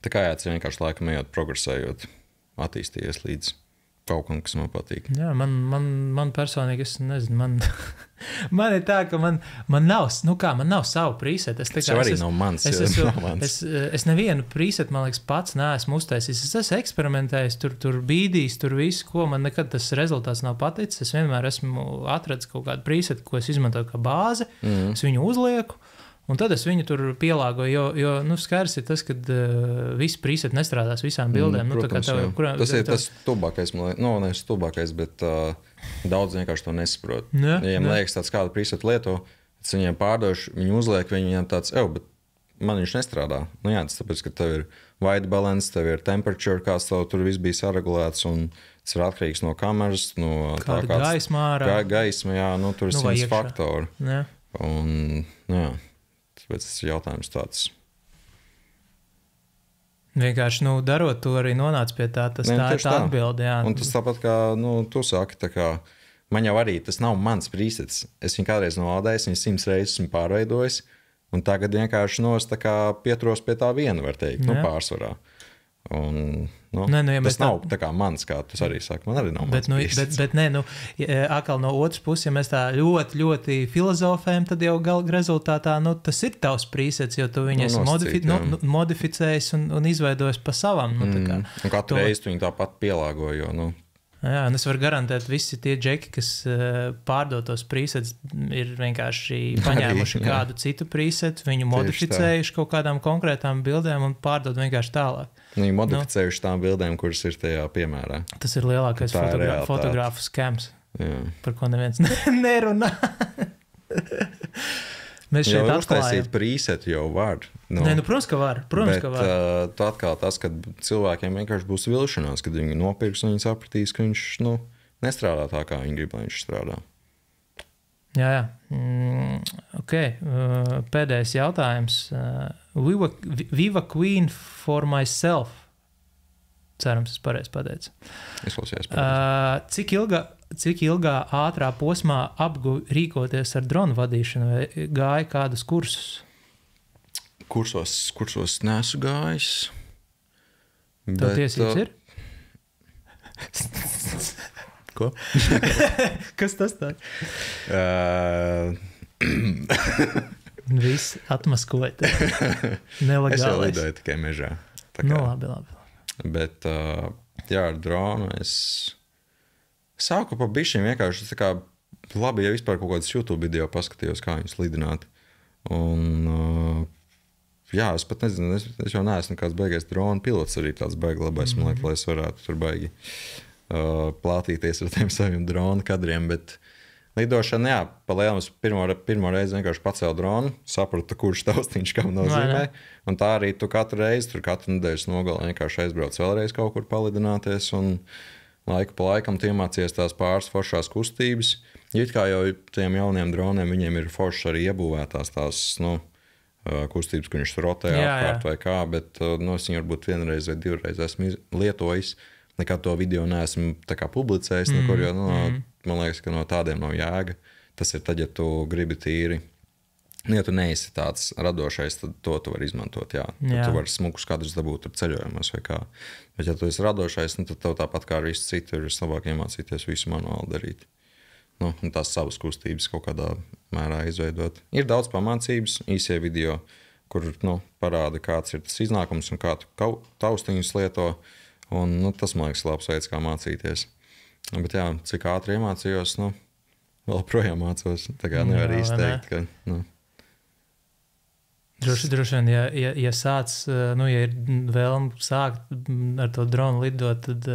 Tā kā tas vienkārši laikam ejot progresējot, attīstījies līdz kaut kam, kas man patīk. Jā, man personīgi, es nezinu, man ir tā, ka man nav savu presetu. Tas arī nav mans. Es nevienu presetu, man liekas, pats neesmu uztaisījis. Es esmu eksperimentējis, tur bīdījis, tur visu, ko man nekad tas rezultāts nav paticis. Es vienmēr esmu atradis kaut kādu presetu, ko es izmantoju kā bāzi, es viņu uzlieku. Un tad es viņu tur pielāgoju, jo skaidrs ir tas, ka visi preseti nestrādās visām bildēm. Protams, tas ir tas stulbākais, ne stulbākais, bet daudz vienkārši to nesaprot. Ja viņiem liekas tāds kādu presetu lieto, tad viņiem pārdošu, viņi uzliek, viņiem tāds, bet man viņš nestrādā. Nu jā, tas tāpēc, ka tev ir white balance, tev ir temperature, kāds tev tur viss bija saregulēts, un tas ir atkarīgs no kameras, no kāda gaisma ārā. Gaisma, jā, nu tur ir 100 faktori. Jā. Un, jā, tāpēc tas jautājums tāds. Vienkārši, darot to arī nonāc pie tā, tas tā ir tā atbilde, jā. Un tas tāpat kā, tu saki, tā kā, man jau arī tas nav mans presets. Es viņu kādreiz nolādējis, viņu 100 reizes esmu pārveidojis, un tagad vienkārši tā kā pieturos pie tā viena, var teikt, pārsvarā. Un, ja tas nav tā kā mans, kā tu arī saki, man arī nav mans presets. Bet atkal no otras puses, ja mēs tā ļoti, ļoti filozofējam, tad jau rezultātā, tas ir tavs presets, jo tu viņu esi modificējis un izveidojis pa savam. Un katru reizi tu viņu tāpat pielāgoji, jo, Jā, un es varu garantēt, visi tie džeki, kas pārdotos presets, ir vienkārši paņēmuši kādu citu presetu, viņu modificējuši kaut kādām konkrētām bildēm un pārdod vienkārši tālāk. Viņi modificējuši tām bildēm, kuras ir tajā piemērā. Tas ir lielākais fotogrāfu skams, par ko neviens nerunā. Mēs šeit atklājam. Uztaisīt presetu jau var. Protams, ka var. Tu atkal tas, ka cilvēkiem vienkārši būs vilšanās, kad viņi nopirks un viņi sapratīs, ka viņš nestrādā tā, kā viņi grib, lai viņš strādā. Jā. Ok. Pēdējais jautājums. Viva Queen for myself. Cerams, es pareizi pateicu. Es klausījos pareizi. Cik ilgā ātrā posmā rīkoties ar dronu vadīšanu vai gāja kādus kursus? Kursos nesu gājis. Tev tiesības ir? Ko? Kas tas tā? Viss atmaskot. Nelegālais. Es jau lidoju tikai mežā. Labi. Bet, ar dronu es sāku pa bišķiem vienkārši tā kā labi, ja vispār kaut kādas YouTube video paskatījos, kā viņus lidināt. Un, es pat nezinu, es jau neesmu kāds baigais drona pilots, arī tāds baigi labais, man liekas, lai es varētu tur baigi plātīties ar tiem saviem drona kadriem, bet lidošana, pa lielam es pirmo reizi vienkārši pacēlu dronu, sapratu, kurš taustiņš kam nozīmē, un tā arī tu katru nedēļas nogalē vienkārši aizbrauc vēlreiz kaut kur palidināties, un laiku pa laikam tu iemācies tās pāris foršās kustības. It kā jau tiem jauniem droniem, viņiem ir foršas arī iebūvētās tās, kustības, ka viņš rotē apkārt vai kā, bet es viņu varbūt vienreiz vai divreiz esmu lietojis. Nekad to video neesmu tā kā publicējis, nekur, jo, man liekas, ka no tādiem nav jēga. Tas ir tad, ja tu gribi tīri. Ja tu neesi tāds radošais, tad to tu vari izmantot, jā. Tad tu vari smukus kadrus dabūt tur ceļojumos vai kā. Bet ja tu esi radošais, tad tev tāpat kā arī citu ir labāk iemācīties visu manuāli darīt. Un tās savas kustības kaut kādā mērā izveidot. Ir daudz pamācības, īsie video, kur parāda, kāds ir tas iznākums un kā tu taustiņus lieto. Un tas, man liekas, labs veids, kā mācīties. Bet jā, cik ātri iemācījos, vēl projām mācos. Tā kā nevar īsti teikt, ka... Droši vien, ja sāc, ja ir vēlme sākt ar to dronu lidot, tad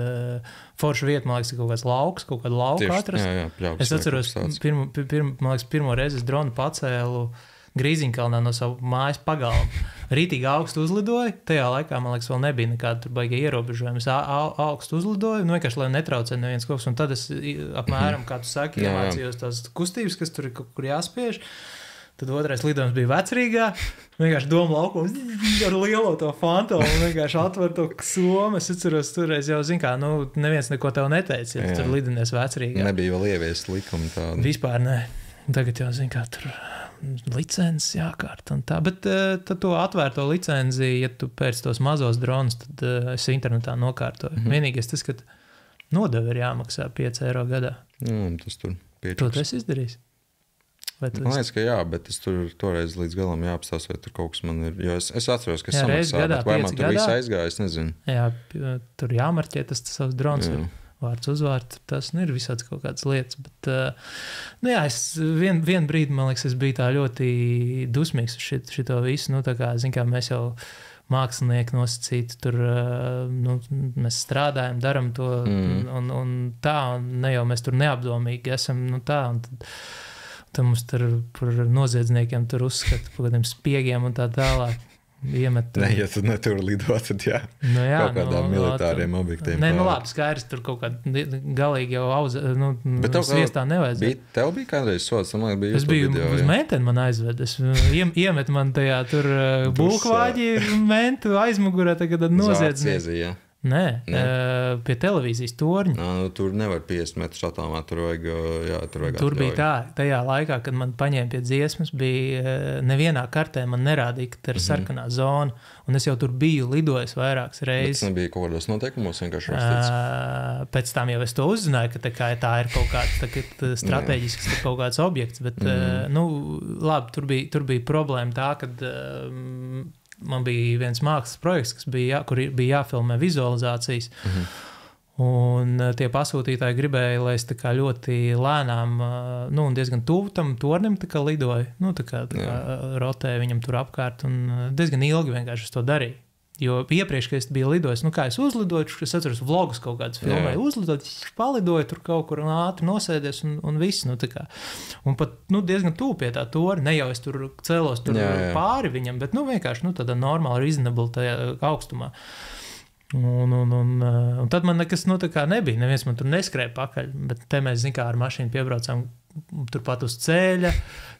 forša vieta, man liekas, ir kaut kāds lauks, kaut kādu lauku atrast. Jā, es atceros, man liekas, pirmo reizi es dronu pacēlu Grīziņkalnā no savu mājas pagalmu. Rītīgi augstu uzlidoju, tajā laikā, man liekas, vēl nebija nekāda tur baigie ierobežojumi. Es augstu uzlidoju, vienkārši, lai netraucē neviens kaut kas, un tad es apmēram, kā tu saki, iemācījos tās kustības, kas tur ir kaut kur jāspiež. Tad otrais lidojums bija Vecrīgā, vienkārši doma laukums ar lielo to fantomu, vienkārši atver to somu. Es atceros, toreiz jau, neviens neko tev neteica, ja tu tur lidinies Vecrīgā. Nebija vēl ieviest likumu tādu. Vispār ne. Tagad jau, tur licences jākārt un tā. Bet tad to atvērto licenci, ja tu pēc tos mazos dronus, tad es internetā nokārtoju. Vienīgais tas, ka nodevi ir jāmaksā 5 eiro gadā. Tas tur pieķers. To tu esi izdarījis? Man liekas, ka jā, bet es tur toreiz līdz galam jāapstās, vai tur kaut kas man ir. Jo es atceros, ka es samaksāju, bet vai man tur viss aizgāja, es nezinu. Jā, tur jāmarķē tas savs drons ir. Vārds, uzvārds, tas ir visāds kaut kādas lietas. Bet, es vien brīdi, man liekas, es biju tā ļoti dusmīgs uz šito visu. Tā kā, kā mēs jau mākslinieki nosacīti, tur mēs strādājam, daram to un tā, un ne jau mēs tur neapdomīgi esam, tā, un tad mums tur par noziedzniekiem tur uzskata par kādiem spiegiem un tā tālāk. iemet. Ne, ja tu netur lidot, tad jā. Nu, jā, kaut kādām militāriem objektiem. Nē, nu labi, skaidrs, tur kaut kādā galīgi jau sviestā nevajadzēja. Tev bija kādreiz sods, man liekas, bija es biju video, uz menteni man aizved. Es iemet man tajā tur bulkvāģi mentu aizmugurē, tagad noziedznieki. Nē, pie televīzijas torņa. Nu, tur nevar 50 metrus attālumā, tur vajag Tur bija tā, tajā laikā, kad man paņēma pie dziesmas, bija nevienā kartē man nerādīja, ka ir sarkanā zona, un es jau tur biju lidojis vairākas reizes. Bet tas nebija kaut kādos noteikumos vienkārši rakstīts? Pēc tam jau es to uzzināju, ka tā ir kaut kāds strateģisks kaut kāds objekts, bet, nu, labi, tur bija problēma tā, kad man bija viens mākslas projekts, kur bija jāfilmē vizualizācijas, un tie pasūtītāji gribēja, lai es tā kā ļoti lēnām, nu, un diezgan tuvu tam tornim tā kā lidoju, nu, tā kā rotēju viņam tur apkārt, un diezgan ilgi vienkārši es to darīju. Jo iepriekš, kad es biju lidojis, nu kā es uzlidoju, es atceros vlogus kaut kādus filmēju, uzlidoju, palidoju tur kaut kur un ātri nosēdies un viss, nu tā kā. Un pat, nu, diezgan tuvu pie tā tori, ne jau es tur cēlos tur pāri viņam, bet, nu, vienkārši, nu, tādā normāli reasonable tajā augstumā. Un tad man nekas, nu, tā kā nebija, neviens man tur neskrēja pakaļ, bet te mēs, zin kā, ar mašīnu piebraucām turpat uz ceļa,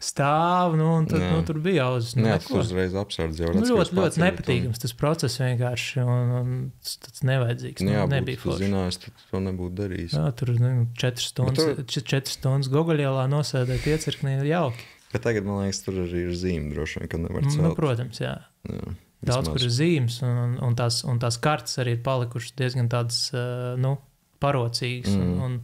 stāv, nu, un tad, nu, tur bija jauzes. Jā, tas uzreiz apsardz jau. Nu, ļoti nepatīkams tas process vienkārši, un tas nevajadzīgs. Jā, nebija būtu zinājis, tad to nebūtu darījis. Jā, tur 4 stundas Gogoļielā nosēdēt iecirknī ir jauki. Bet tagad, man liekas, tur arī ir zīme droši vien, ka nevar celt. Nu, protams, jā. Daudz, kur ir zīmes, un tās kartas arī ir palikušas diezgan tādas, nu, parocīgas, un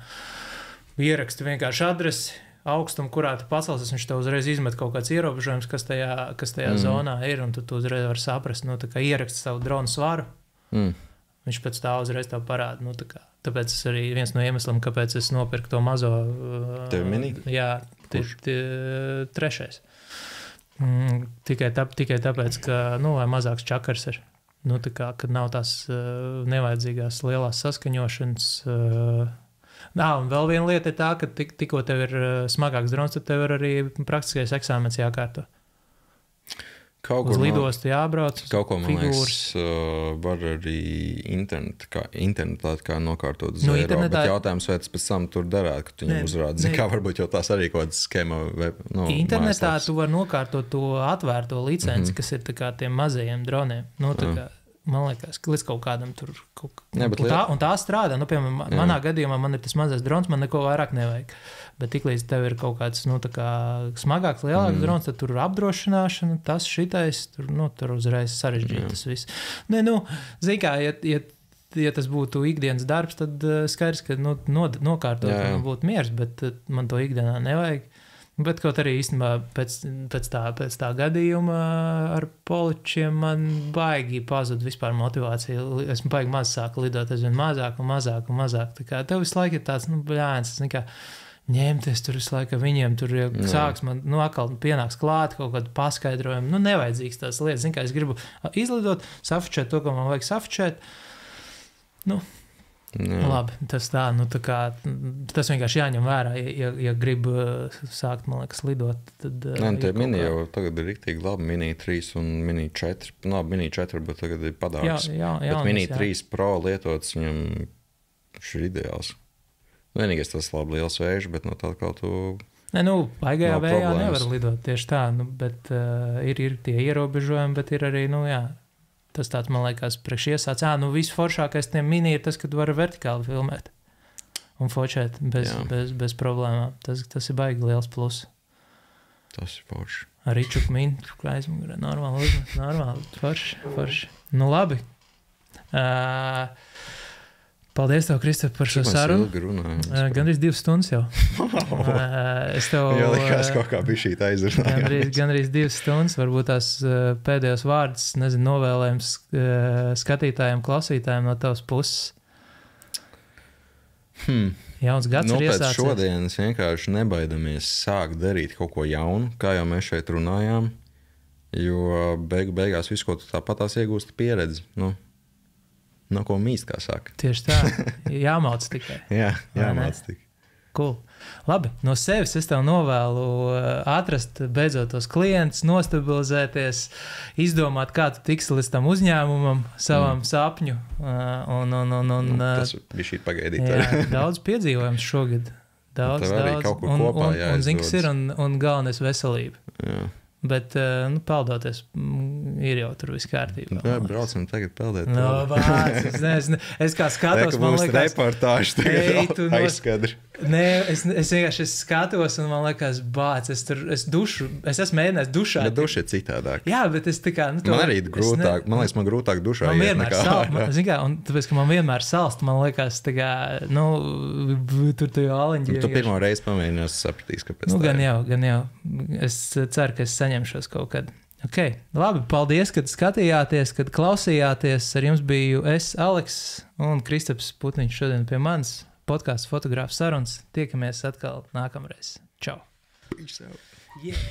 ieraksti vienkārši adresi, augstumu, kurā tu pacelsies, viņš tev uzreiz izmet kaut kāds ierobežojums, kas tajā zonā ir, un tu uzreiz var saprast, nu, tā kā ieraksti savu dronu svaru, viņš pēc tā uzreiz tev parāda, nu, tā kā. Tāpēc es arī viens no iemesliem, kāpēc es nopirku to mazo... Tev mini? Jā, trešais. Tikai tāpēc, ka, nu, lai mazāks čakars ir, nu, tā kā, kad nav tās nevajadzīgās lielās saskaņošanas... Un vēl viena lieta ir tā, ka tikko tev ir smagāks drons, tad tev ir arī praktiskais eksāmens jākārto. Uz lidostu jābrauc, kaut ko, man liekas, var arī internetā kā nokārtot uz eiro, bet jautājums, vai tas pēc tam tur darāt, ka tu viņam uzrādi, zin kā varbūt jau tās arī kaut kāds skema internetā tu var nokārtot to atvērto licenci, kas ir tā kā tiem mazajiem droniem. Nu, tā kā, man liekas, ka līdz kaut kādam tur... Un tā strādā. Nu, piemēram, manā gadījumā man ir tas mazais drons, man neko vairāk nevajag. Bet tiklīdz tev ir kaut kāds, nu, tā kā smagāks, lielāks drons, tad tur ir apdrošināšana, tas šitais, tur uzreiz sarežģīt tas viss. Ne, nu, zin kā, ja tas būtu ikdienas darbs, tad skaidrs, ka nokārtot man būtu miers, bet man to ikdienā nevajag. Bet kaut arī īstenībā pēc tā gadījuma ar poličiem man baigi pazud vispār motivācija. Esmu baigi maz sāku lidot, aizvien mazāk un mazāk un mazāk. Tā kā tev visu laiku ir tāds, nu, bļāns, tas nekā ņemties tur visu laiku viņiem, tur sāks man, nu, atkal pienāks klāt kaut kādu paskaidrojumu. Nu, nevajadzīgs tās lietas. Zin kā, es gribu izlidot, safučēt to, ko man vajag safučēt. Nu, labi, tas tā, nu, tā kā, tas vienkārši jāņem vērā, ja grib sākt, man liekas, lidot, tad... Nē, tie mini jau tagad ir riktīgi labi, Mini 3 un Mini 4, Mini 4, bet tagad ir padāks. Bet Mini 3 Pro lietots, viņam ir ideāls. Vienīgais tas labi liels vējš, bet no tā kā tu... Nē, nu, baigajā vējā nevar lidot tieši tā, nu, bet ir tie ierobežojumi, bet ir arī, nu, jā, tas tāds, man liekas, priekš iesāc. Nu, viss foršākais tiem mini ir tas, ka tu vari vertikāli filmēt un fočēt bez problēmām. Tas ir baigi liels plus. Tas ir forši. Ar Ričuku mini, kā aizmugurē, normāli, forši. Nu, labi. Paldies tev, Kristap, par šo sarunu. Gandrīz 2 stundas jau. Es tev... Jā, likās kaut kā bišķīt aizrunājām. Gandrīz 2 stundas, varbūt tās pēdējos vārdus, nezinu, novēlējums skatītājiem, klausītājiem no tavas puses. Jauns gads ir iesācies. Pēc šodienas vienkārši nebaidamies sākt darīt kaut ko jaunu, kā jau mēs šeit runājām, jo beigās visu, ko tu tāpatās iegūsti pieredzi, nu, no ko mīst, kā saka. Tieši tā, jāmauc tikai. Jā, jāmauc tikai. Cool. Labi, no sevis es tev novēlu atrast beidzot tos klientus, nostabilizēties, izdomāt, kā tu tiksi līdz tam uzņēmumam, savam sapņu. Tas bija šī pagaidīt. Jā, daudz piedzīvojums šogad. Daudz. Kaut kur kopā un zini, kas ir, un galvenais veselība. Jā. Bet, peldoties, ir jau tur viss kārtībā. Jā, braucam tagad peldēt. Es kā skatos, man liekas... reportāži tagad aizskadri. Nē, es vienkārši skatos, un man liekas, es esmu mēģinājis dušā. Bet duša ir citādāk. Jā, bet es tā kā... Man arī grūtāk, man liekas, man grūtāk dušā man iet vienmēr nekā. Un tāpēc, ka man vienmēr salst, man liekas, tā kā, tur tu jau āliņģi. Tu pirmo reizi pamēģinās sapratīs, kāpēc tā gan jau. Es ceru, ka es saņemšos kaut kad. Okay. Labi, paldies, kad skatījāties, kad klausījāties. Ar jums biju es, Aleks, un Kristaps Putniņš šodien pie manis. Podcasts Fotogrāfu sarunas. Tiekamies atkal nākamreiz. Čau! Viņš sev. Yeah.